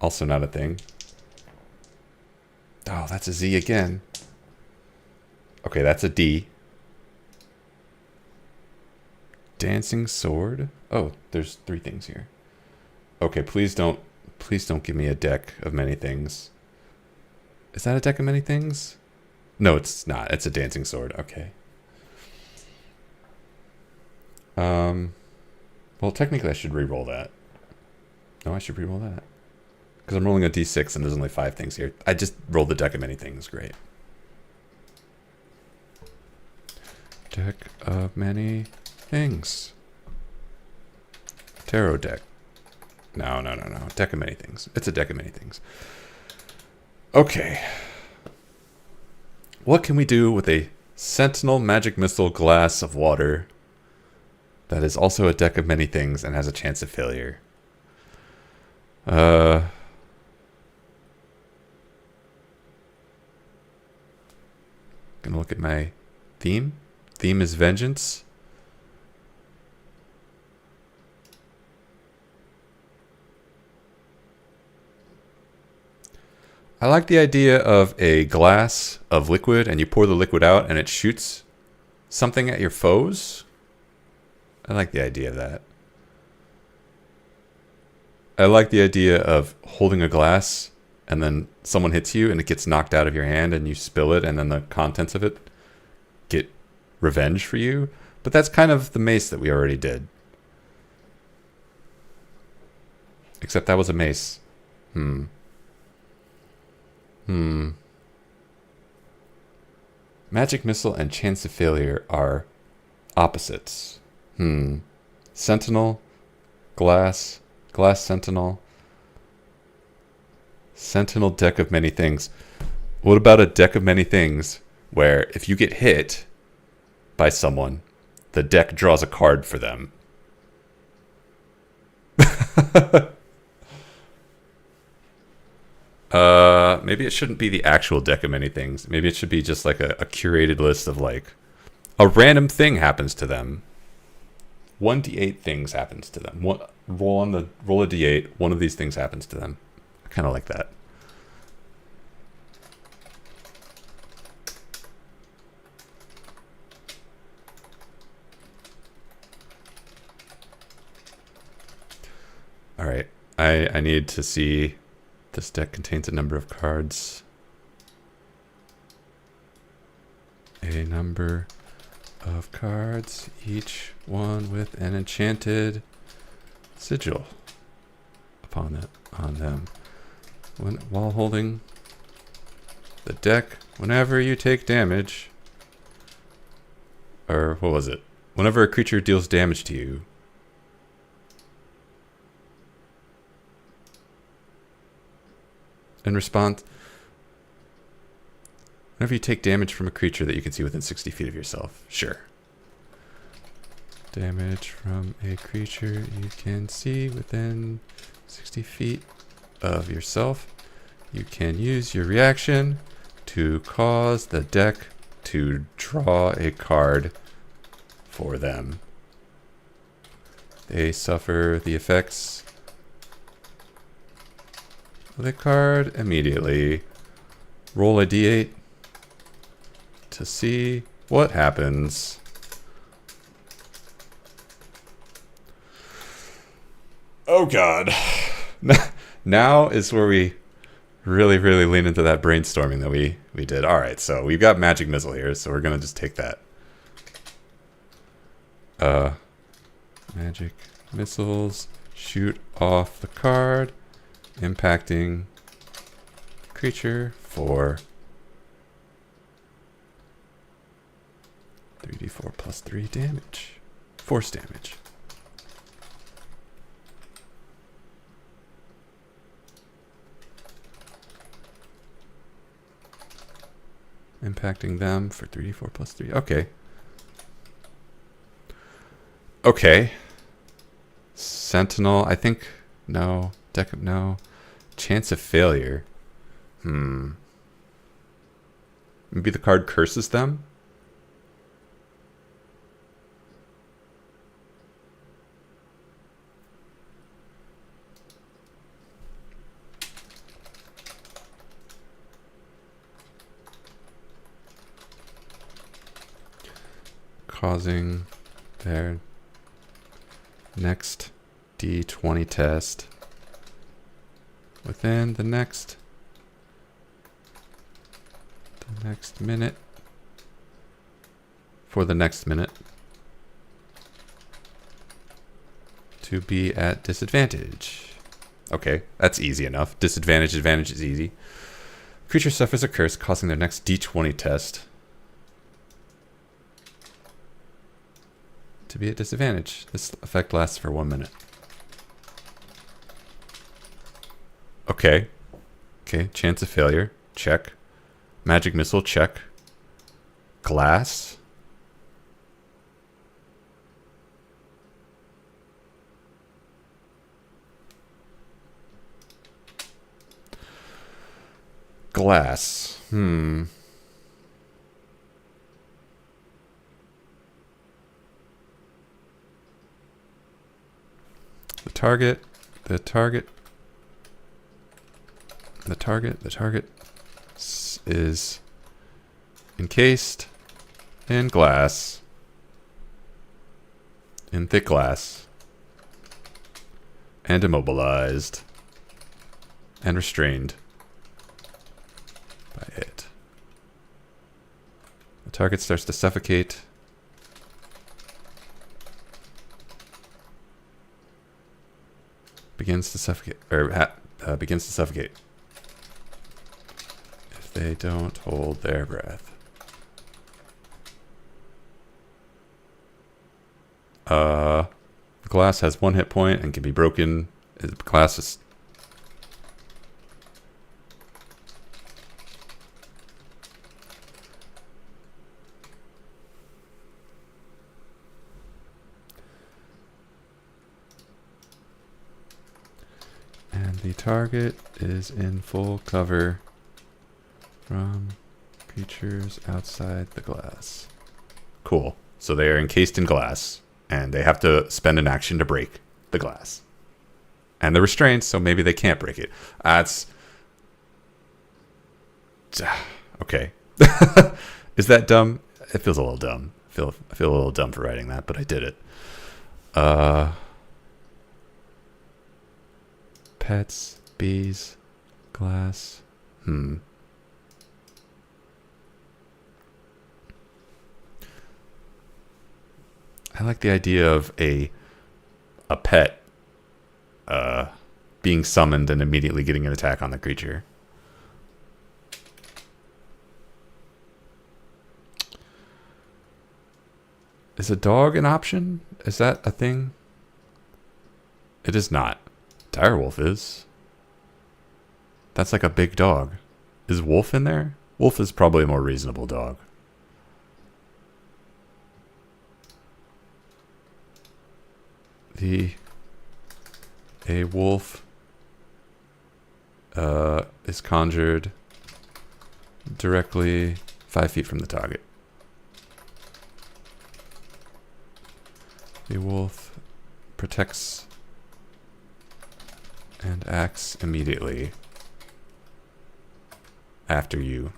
Also not a thing. Oh, that's a Z again. Okay, that's a D. Dancing sword? Oh, there's 3 things here. Okay, please don't give me a deck of many things. Is that a deck of many things? No, it's not. It's a dancing sword. Okay. Well, technically I should re-roll that. No, I should re-roll that. Because I'm rolling a d6 and there's only 5 things here. I just rolled the deck of many things. Great. Deck of many things. Tarot deck. No. Deck of many things. It's a deck of many things. Okay. What can we do with a Sentinel Magic Missile glass of water that is also a deck of many things and has a chance of failure? Gonna look at my theme. Theme is vengeance. I like the idea of a glass of liquid and you pour the liquid out and it shoots something at your foes. I like the idea of that. I like the idea of holding a glass and then someone hits you and it gets knocked out of your hand and you spill it and then the contents of it get revenge for you. But that's kind of the mace that we already did. Except that was a mace. Magic missile and chance of failure are opposites. Sentinel, glass sentinel. Sentinel deck of many things. What about a deck of many things where if you get hit by someone, the deck draws a card for them? Maybe it shouldn't be the actual deck of many things. Maybe it should be just like a curated list of like a random thing happens to them. 1d8 things happens to them. Roll a d8. One of these things happens to them. I kind of like that. All right. I need to see. This deck contains a number of cards. A number of cards, each one with an enchanted sigil on them. While holding the deck, whenever you take damage, or what was it? Whenever a creature deals damage to you, in response, whenever you take damage from a creature that you can see within 60 feet of yourself. Sure. Damage from a creature you can see within 60 feet of yourself. You can use your reaction to cause the deck to draw a card for them. They suffer the effects the card immediately. Roll a d8 to see what happens. Oh god. Now is where we really lean into that brainstorming that we did. Alright, so we've got magic missile here, so we're gonna just take that. Magic missiles shoot off the card, impacting creature for 3d4 plus 3 damage. Force damage. Impacting them for 3d4 plus 3. Okay. Okay. Sentinel, I think. No. Deck of no. Chance of failure. Maybe the card curses them? Causing their next D20 test within the next minute for the next minute to be at disadvantage. Okay, that's easy enough. Disadvantage, advantage is easy. Creature suffers a curse causing their next D20 test to be at disadvantage. This effect lasts for 1 minute. Okay. Okay, chance of failure. Check. Magic missile. Check. Glass. Glass. The target is encased in glass, in thick glass, and immobilized, and restrained by it. The target starts to suffocate. Begins to suffocate if they don't hold their breath. Glass has 1 hit point and can be broken. Glass is the target is in full cover from creatures outside the glass. Cool. So they are encased in glass, and they have to spend an action to break the glass. And they're restrained, so maybe they can't break it. That's... okay. Is that dumb? It feels a little dumb. I feel a little dumb for writing that, but I did it. Pets, bees, glass. I like the idea of a pet being summoned and immediately getting an attack on the creature. Is a dog an option? Is that a thing? It is not. Direwolf is. That's like a big dog. Is Wolf in there? Wolf is probably a more reasonable dog. A wolf is conjured directly 5 feet from the target. The wolf protects and acts immediately after you.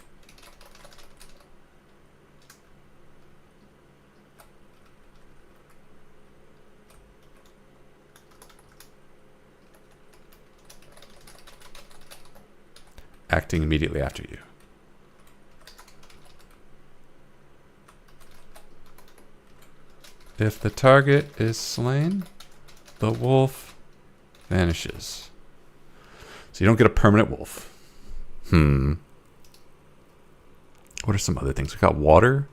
Acting immediately after you. If the target is slain, the wolf vanishes. So you don't get a permanent wolf. What are some other things? We got water.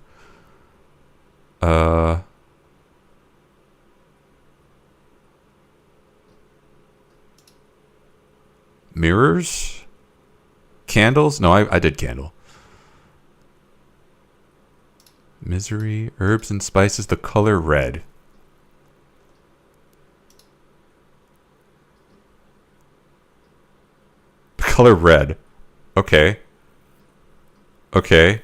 Mirrors? Candles? No, I did candle. Misery, herbs and spices, the color red. The color red. Okay. Okay.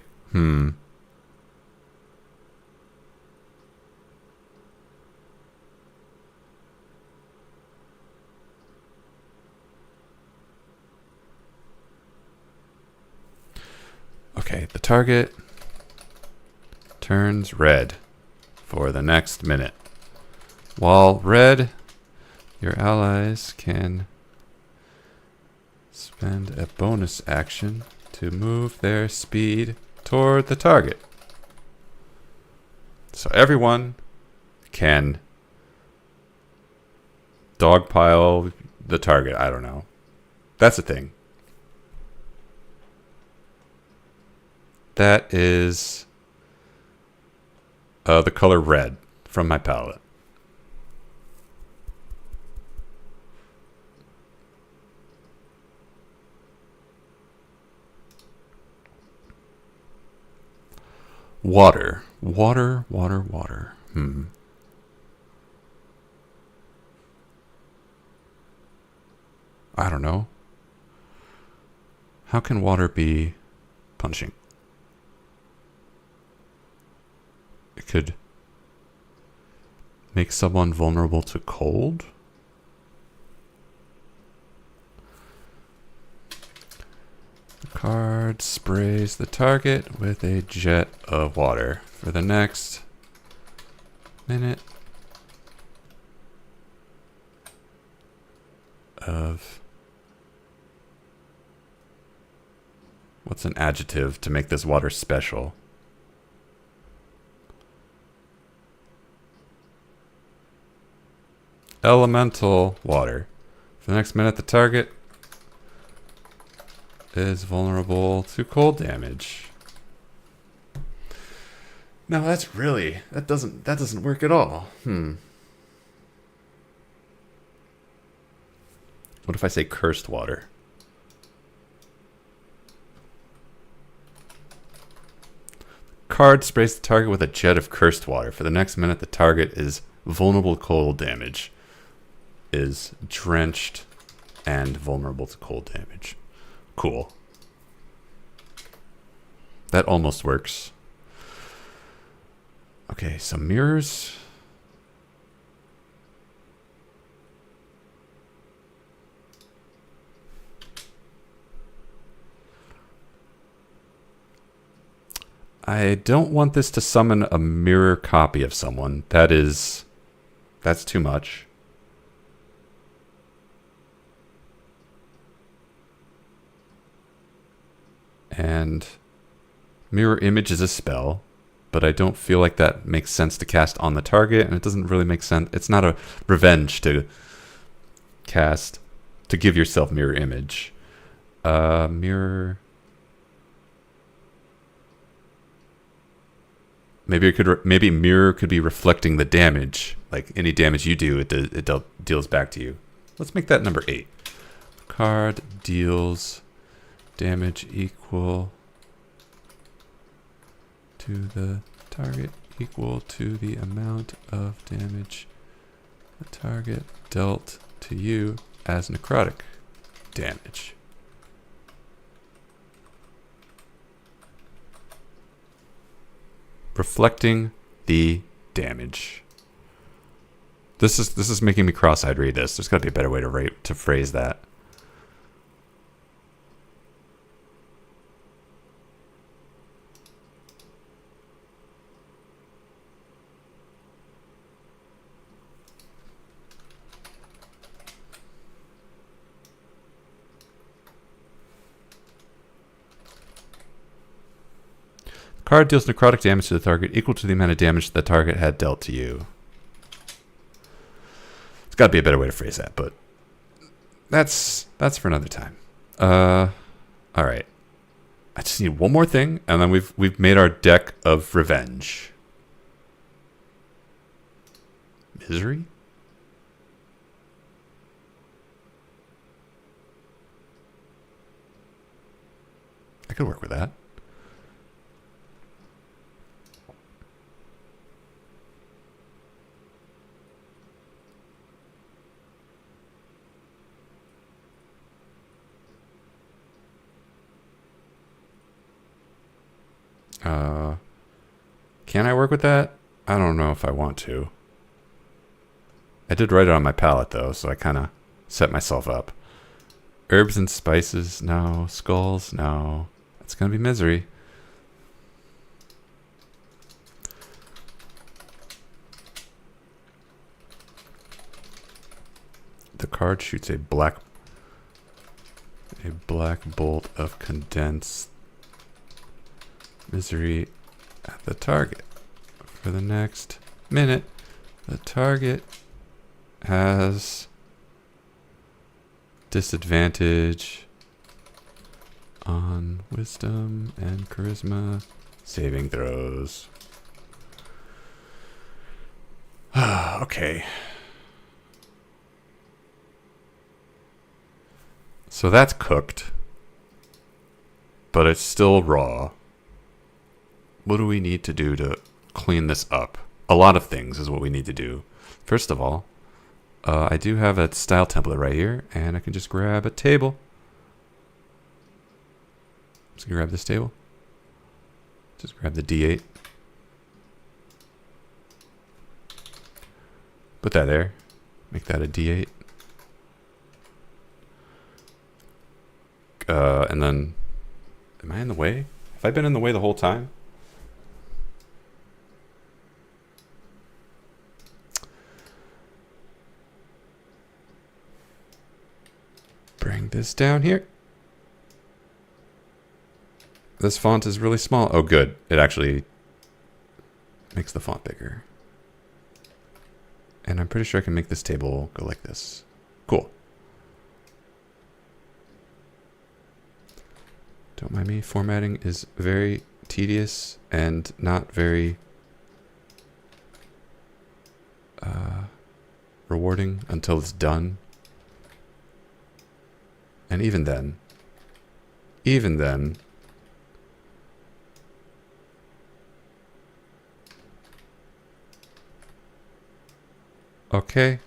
Okay, the target turns red for the next minute. While red, your allies can spend a bonus action to move their speed toward the target. So everyone can dogpile the target. I don't know. That's the thing. That is the color red from my palette. Water. Water, water, water. I don't know. How can water be punching? It could make someone vulnerable to cold? The card sprays the target with a jet of water for the next minute of... What's an adjective to make this water special? Elemental water. For the next minute, the target is vulnerable to cold damage. No, that's really... That doesn't work at all. What if I say cursed water? Card sprays the target with a jet of cursed water. For the next minute, the target is vulnerable to cold damage. Is drenched and vulnerable to cold damage. Cool. That almost works. Okay, some mirrors. I don't want this to summon a mirror copy of someone. That's too much. And mirror image is a spell, but I don't feel like that makes sense to cast on the target, and it doesn't really make sense. It's not a revenge to cast, to give yourself mirror image. Mirror... Maybe mirror could be reflecting the damage. Like any damage you do, it deals back to you. Let's make that number 8. Card deals damage equal to the target equal to the amount of damage the target dealt to you as necrotic damage. Reflecting the damage. This is making me cross-eyed read this. There's got to be a better way to phrase that. Card deals necrotic damage to the target equal to the amount of damage the target had dealt to you. There's got to be a better way to phrase that, but that's for another time. All right. I just need one more thing, and then we've made our deck of revenge. Misery? I could work with that. Can I work with that? I don't know if I want to. I did write it on my palette though, so I kind of set myself up. Herbs and spices, no. Skulls, no. It's gonna be misery. The card shoots a black bolt of condensed misery at the target. For the next minute, the target has disadvantage on wisdom and charisma saving throws. Okay. So that's cooked, but it's still raw. What do we need to do to clean this up? A lot of things is what we need to do. First of all, I do have a style template right here, and I can just grab a table. Just grab this table. Just grab the D8. Put that there. Make that a D8. And then, am I in the way? Have I been in the way the whole time? Bring this down here. This font is really small. Oh, good. It actually makes the font bigger. And I'm pretty sure I can make this table go like this. Cool. Don't mind me, formatting is very tedious and not very rewarding until it's done. And even then, okay.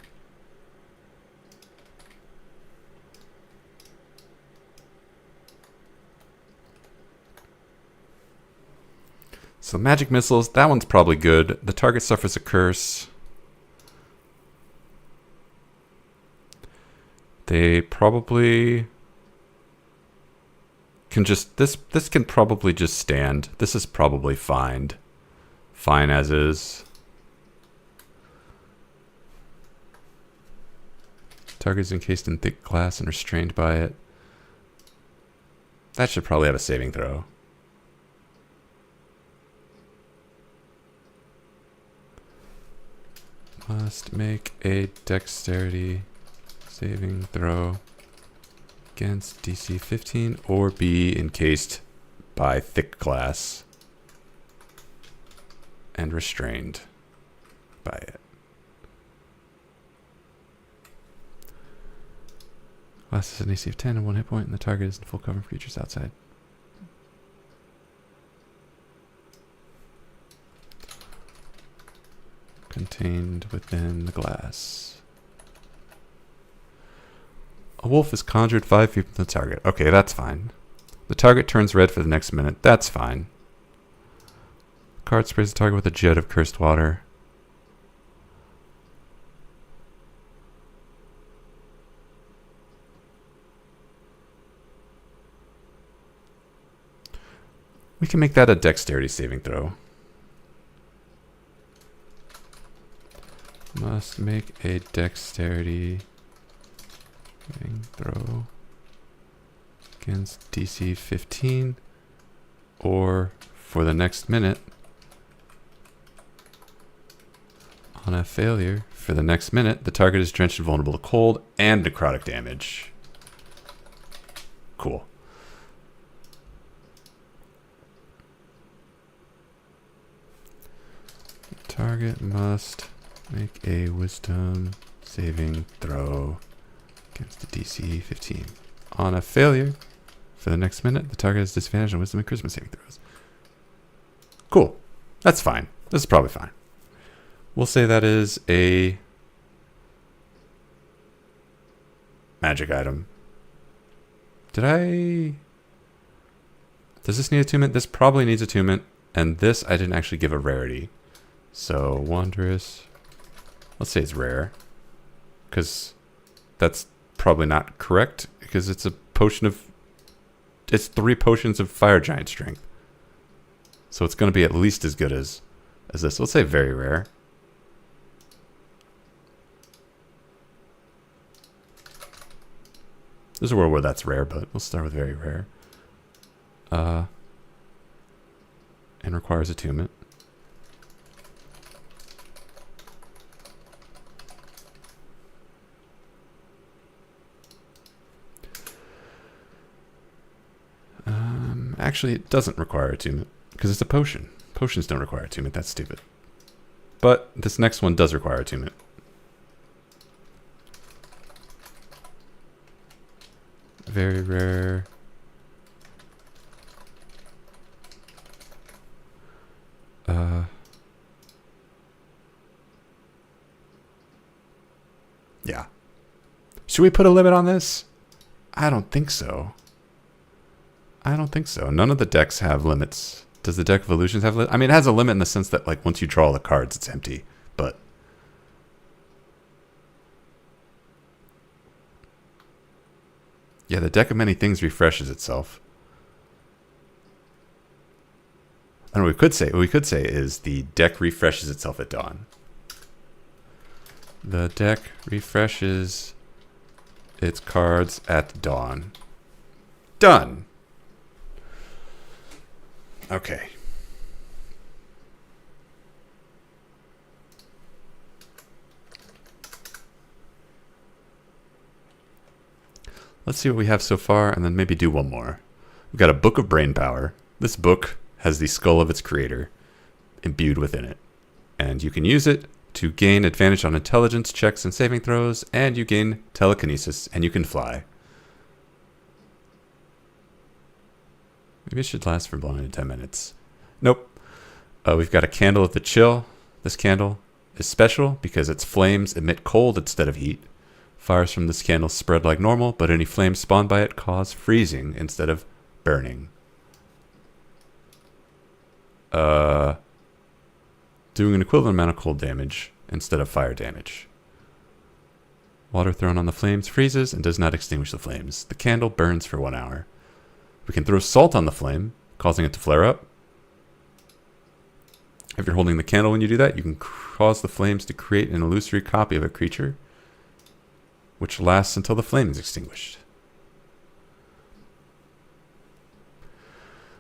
So magic missiles, that one's probably good. The target suffers a curse. They probably can just, this can probably just stand. This is probably fine. Fine as is. Target is encased in thick glass and restrained by it. That should probably have a saving throw. Must make a dexterity saving throw against DC 15 or be encased by thick glass and restrained by it. Glass is an AC of 10 and 1 hit point, and the target is in full cover of creatures outside. Contained within the glass. A wolf is conjured 5 feet from the target. Okay, that's fine. The target turns red for the next minute. That's fine. Card sprays the target with a jet of cursed water. We can make that a dexterity saving throw. Must make a dexterity saving throw against DC 15 or for the next minute. On a failure, for the next minute, the target is drenched and vulnerable to cold and necrotic damage. Cool. The target must make a wisdom saving throw against the DC 15. On a failure, for the next minute, the target has disadvantage on wisdom and charisma saving throws. Cool. That's fine. This is probably fine. We'll say that is a magic item. Does this need attunement? This probably needs attunement. And this I didn't actually give a rarity. So wondrous. Let's say it's rare. Because that's probably not correct. Because it's a potion of... It's 3 potions of fire giant strength. So it's going to be at least as good as this. Let's say very rare. There's a world where that's rare, but we'll start with very rare. And requires attunement. Actually, it doesn't require attunement because it's a potion. Potions don't require attunement. That's stupid. But this next one does require attunement. Very rare. Yeah. Should we put a limit on this? I don't think so. I don't think so. None of the decks have limits. Does the deck of illusions have limits? I mean, it has a limit in the sense that, like, once you draw the cards, it's empty. But yeah, the deck of many things refreshes itself. And what we could say is the deck refreshes itself at dawn. The deck refreshes its cards at dawn. Done. Okay. Let's see what we have so far, and then maybe do one more. We've got a Book of Brain Power. This book has the skull of its creator imbued within it. And you can use it to gain advantage on intelligence checks and saving throws, and you gain telekinesis, and you can fly. Maybe it should last for longer than 10 minutes. Nope. We've got a Candle of the Chill. This candle is special because its flames emit cold instead of heat. Fires from this candle spread like normal, but any flames spawned by it cause freezing instead of burning. Doing an equivalent amount of cold damage instead of fire damage. Water thrown on the flames freezes and does not extinguish the flames. The candle burns for 1 hour. We can throw salt on the flame, causing it to flare up. If you're holding the candle when you do that, you can cause the flames to create an illusory copy of a creature, which lasts until the flame is extinguished.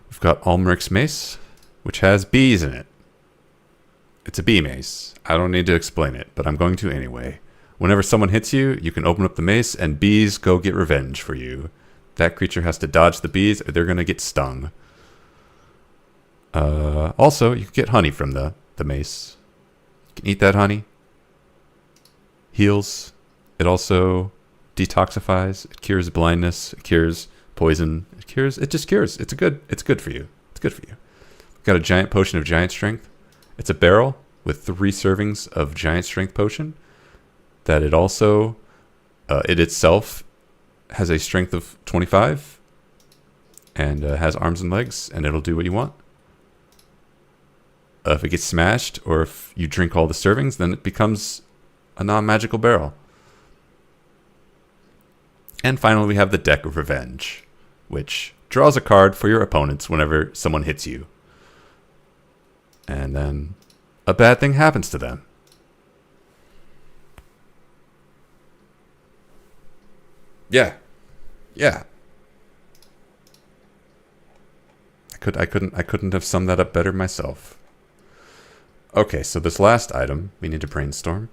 We've got Almeric's Mace, which has bees in it. It's a bee mace. I don't need to explain it, but I'm going to anyway. Whenever someone hits you, you can open up the mace and bees go get revenge for you. That creature has to dodge the bees or they're going to get stung. Also, you can get honey from the mace. You can eat that honey. Heals. It also detoxifies. It cures blindness. It cures poison. It just cures. It's good for you. It's good for you. We've got a giant potion of giant strength. It's a barrel with 3 servings of giant strength potion. That it also, it itself has a strength of 25 and has arms and legs, and it'll do what you want. If it gets smashed or if you drink all the servings, then it becomes a non-magical barrel. And finally, we have the Deck of Revenge, which draws a card for your opponents whenever someone hits you. And then a bad thing happens to them. Yeah. I couldn't have summed that up better myself. Okay, so this last item, we need to brainstorm.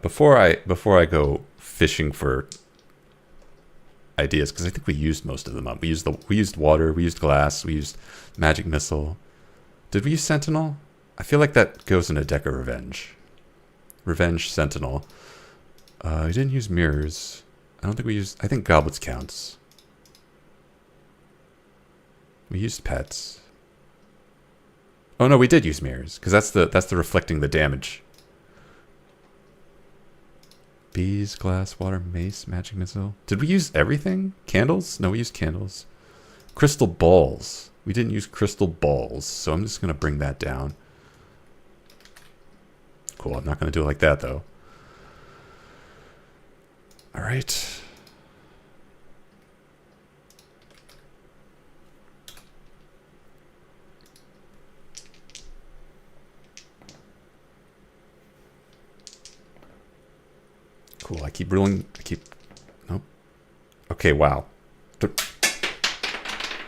Before I go fishing for ideas, because I think we used most of them up. We used water, we used glass, we used magic missile. Did we use Sentinel? I feel like that goes in a Deck of Revenge. Revenge Sentinel. We didn't use mirrors. I don't think we used... I think goblets counts. We used pets. Oh no, we did use mirrors, because that's the reflecting the damage. Bees, glass, water, mace, magic missile. Did we use everything? Candles? No, we used candles. Crystal balls. We didn't use crystal balls, so I'm just going to bring that down. Cool, I'm not going to do it like that, though. All right. Cool, I keep ruling. Nope. Okay, wow.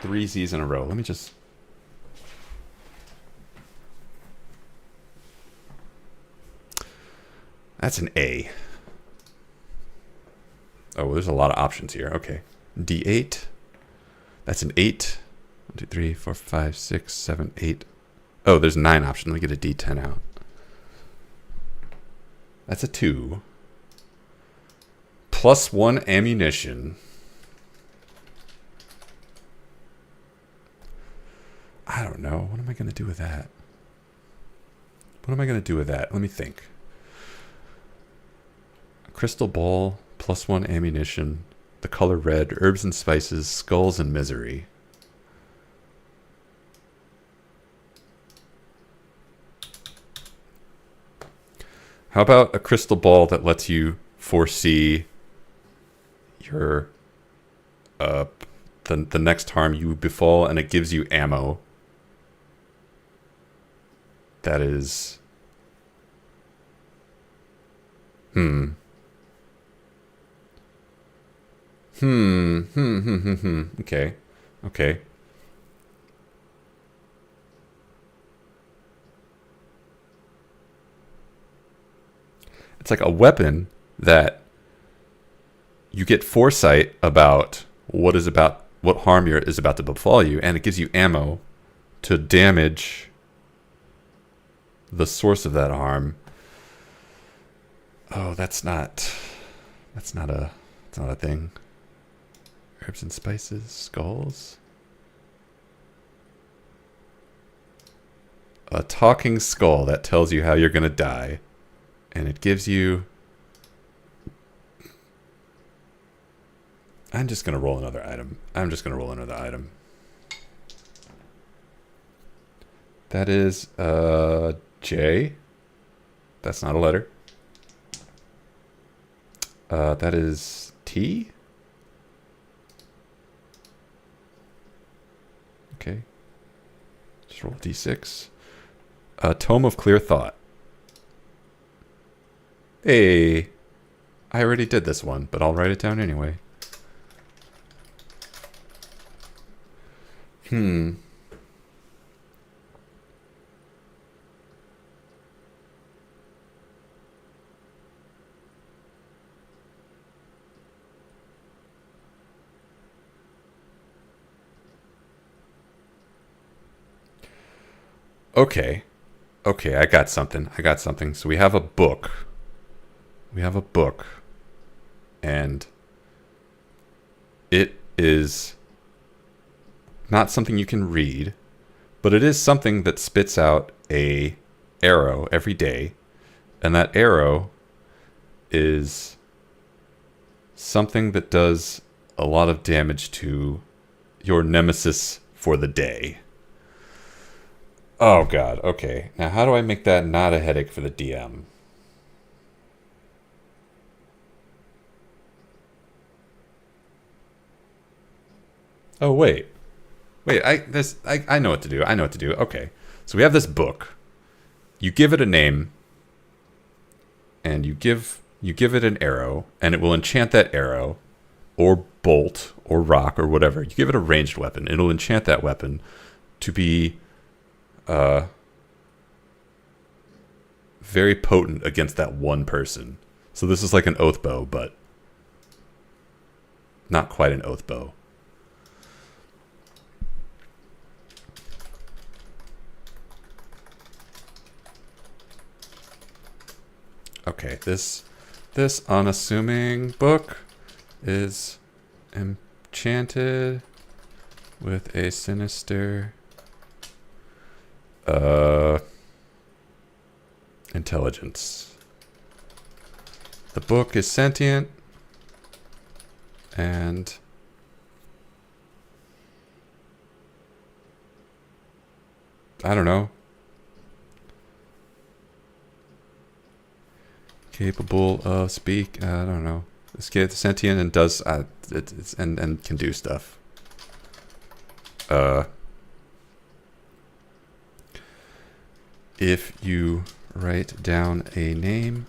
3 Z's in a row. Let me just... That's an A. Oh, there's a lot of options here. Okay. D8. That's an 8. 1, 2, 3, 4, 5, 6, 7, 8. Oh, there's 9 options. Let me get a D10 out. That's a 2. +1 ammunition. I don't know. What am I going to do with that? Let me think. A crystal ball, +1 ammunition, the color red, herbs and spices, skulls and misery. How about a crystal ball that lets you foresee your the next harm you befall, and it gives you ammo that is Okay. It's like a weapon that you get foresight about what harm is about to befall you, and it gives you ammo to damage the source of that harm. Oh, that's not a thing. Herbs and spices, skulls. A talking skull that tells you how you're gonna die, and it gives you... I'm just gonna roll another item. That is J. That's not a letter. That is T. Okay. Just roll a D6. Tome of Clear Thought. Hey. I already did this one, but I'll write it down anyway. Okay, I got something. So we have a book. And it is not something you can read, but it is something that spits out a arrow every day, and that arrow is something that does a lot of damage to your nemesis for the day. Oh god, okay. Now how do I make that not a headache for the DM? Oh wait. I know what to do. Okay. So we have this book. You give it a name, and you give it an arrow, and it will enchant that arrow, or bolt, or rock, or whatever. You give it a ranged weapon. It'll enchant that weapon to be very potent against that one person. So this is like an oath bow, but not quite an oath bow. Okay, this unassuming book is enchanted with a sinister intelligence. The book is sentient and I don't know. Capable of speak. I don't know. This kid's sentient and does and can do stuff. If you write down a name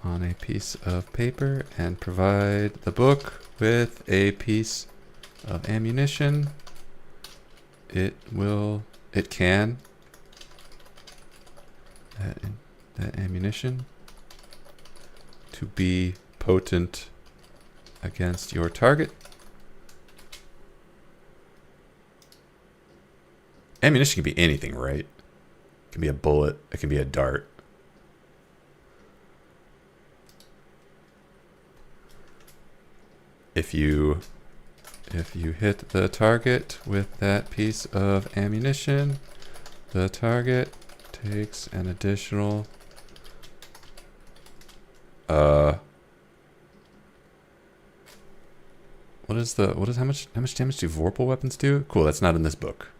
on a piece of paper and provide the book with a piece of ammunition, it can that ammunition to be potent against your target. Ammunition can be anything, right? It can be a bullet, it can be a dart. If you hit the target with that piece of ammunition, the target takes an additional how much damage do Vorpal weapons do? Cool, that's not in this book.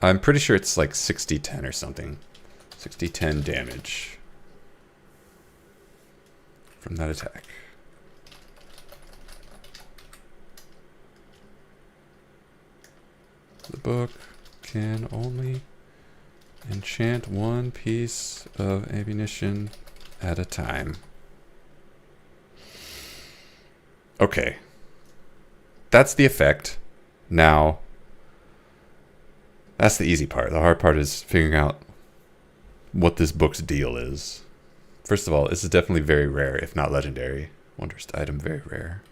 I'm pretty sure it's like 60-10 or something. 60-10 damage from that attack. The book can only enchant one piece of ammunition at a time. Okay. That's the effect. Now, that's the easy part. The hard part is figuring out what this book's deal is. First of all, this is definitely very rare, if not legendary. Wondrous item, very rare.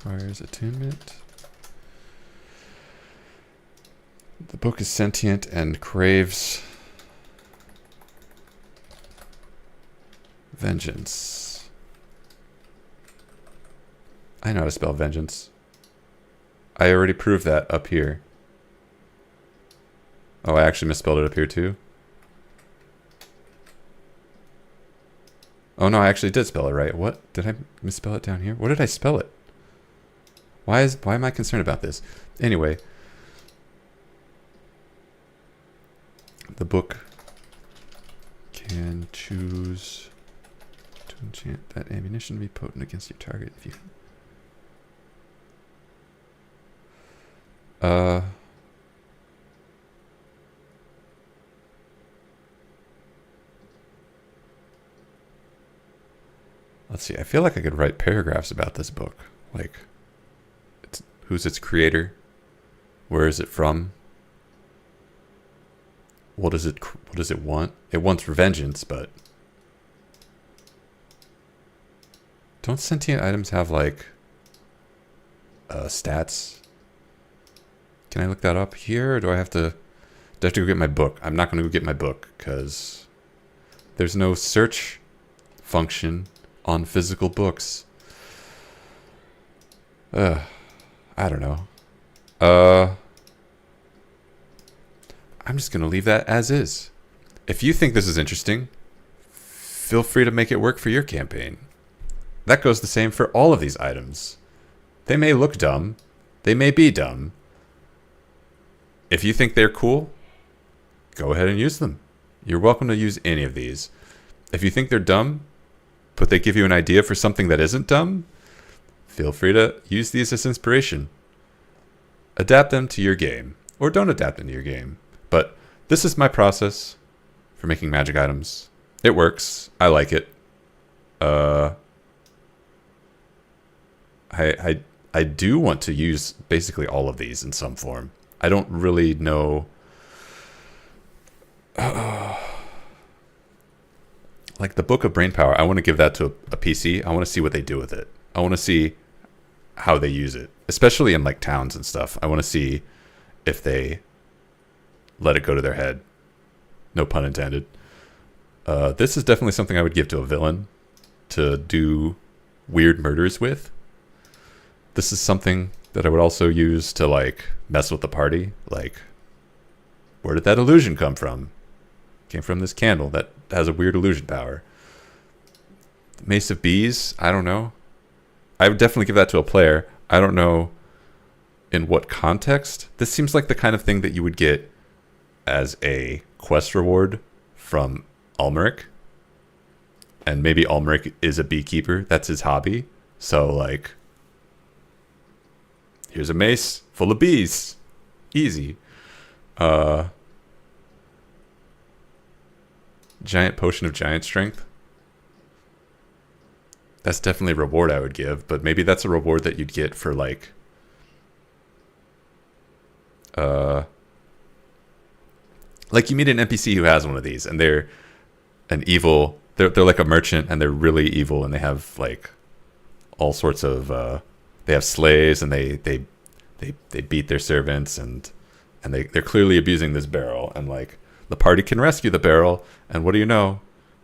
Requires attunement. The book is sentient and craves vengeance. I know how to spell vengeance. I already proved that up here. Oh, I actually misspelled it up here too. Oh no, I actually did spell it right. What? Did I misspell it down here? What did I spell it? Why am I concerned about this? Anyway, the book can choose to enchant that ammunition to be potent against your target if you let's see, I feel like I could write paragraphs about this book. Like, who's its creator? Where is it from? What does it want? It wants vengeance, but don't sentient items have like stats? Can I look that up here, or do I have to go get my book? I'm not going to go get my book because there's no search function on physical books. I don't know. I'm just going to leave that as is. If you think this is interesting, feel free to make it work for your campaign. That goes the same for all of these items. They may look dumb. They may be dumb. If you think they're cool, go ahead and use them. You're welcome to use any of these. If you think they're dumb, but they give you an idea for something that isn't dumb, feel free to use these as inspiration. Adapt them to your game, or don't adapt them to your game. But this is my process for making magic items. It works. I like it. I do want to use basically all of these in some form. I don't really know. Like the Book of Brainpower, I want to give that to a PC. I want to see what they do with it. I want to see how they use it, especially in like towns and stuff. I want to see if they let it go to their head. No pun intended. This is definitely something I would give to a villain to do weird murders with. This is something that I would also use to like mess with the party. Like, where did that illusion come from? Came from this candle that has a weird illusion power. Mace of Bees, I don't know. I would definitely give that to a player. I don't know in what context. This seems like the kind of thing that you would get as a quest reward from Ulmeric. And maybe Ulmeric is a beekeeper. That's his hobby. So, like, here's a mace full of bees. Easy. Giant potion of giant strength. That's definitely a reward I would give, but maybe that's a reward that you'd get for, like, you meet an NPC who has one of these, and they're an evil. They're like a merchant, and they're really evil, and they have like all sorts of. They have slaves, and they beat their servants, and they're clearly abusing this barrel, and like the party can rescue the barrel, and what do you know?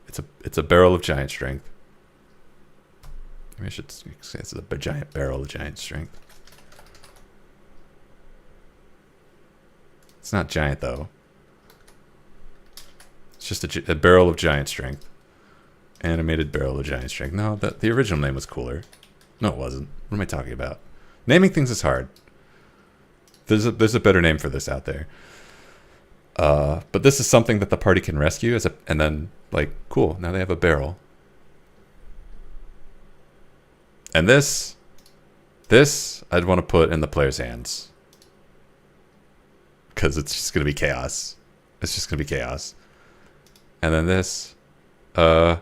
It's a barrel of giant strength. Maybe I should say it's a giant barrel of giant strength. It's not giant though. It's just a barrel of giant strength. Animated barrel of giant strength. No, the original name was cooler. No, it wasn't. What am I talking about? Naming things is hard. There's a better name for this out there. But this is something that the party can rescue and then like cool. Now they have a barrel. And this I'd want to put in the player's hands. Because it's just going to be chaos. It's just going to be chaos. And then this, I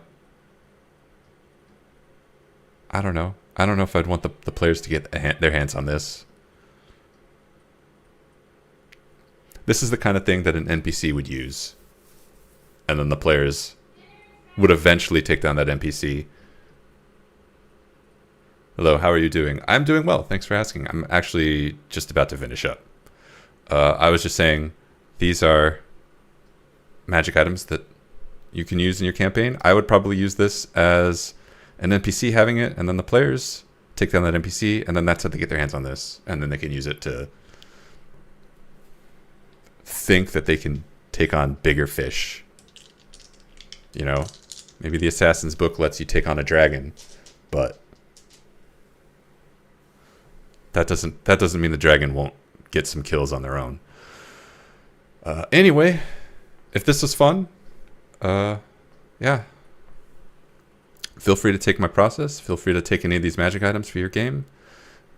don't know. I don't know if I'd want the players to get their hands on this. This is the kind of thing that an NPC would use. And then the players would eventually take down that NPC. Hello, how are you doing? I'm doing well. Thanks for asking. I'm actually just about to finish up. I was just saying, these are magic items that you can use in your campaign. I would probably use this as an NPC having it, and then the players take down that NPC, and then that's how they get their hands on this. And then they can use it to think that they can take on bigger fish. You know? Maybe the Assassin's Book lets you take on a dragon, but that doesn't mean the dragon won't get some kills on their own. Anyway, if this was fun, yeah. Feel free to take my process. Feel free to take any of these magic items for your game.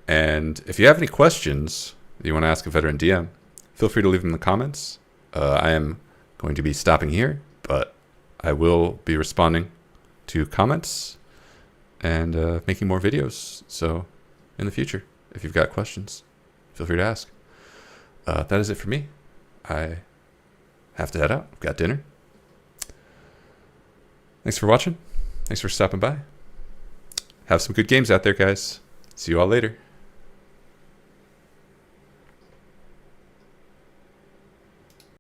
And if you have any questions that you want to ask a veteran DM, feel free to leave them in the comments. I am going to be stopping here, but I will be responding to comments and making more videos. So in the future, if you've got questions, feel free to ask. That is it for me. I have to head out. I've got dinner. Thanks for watching. Thanks for stopping by. Have some good games out there, guys. See you all later.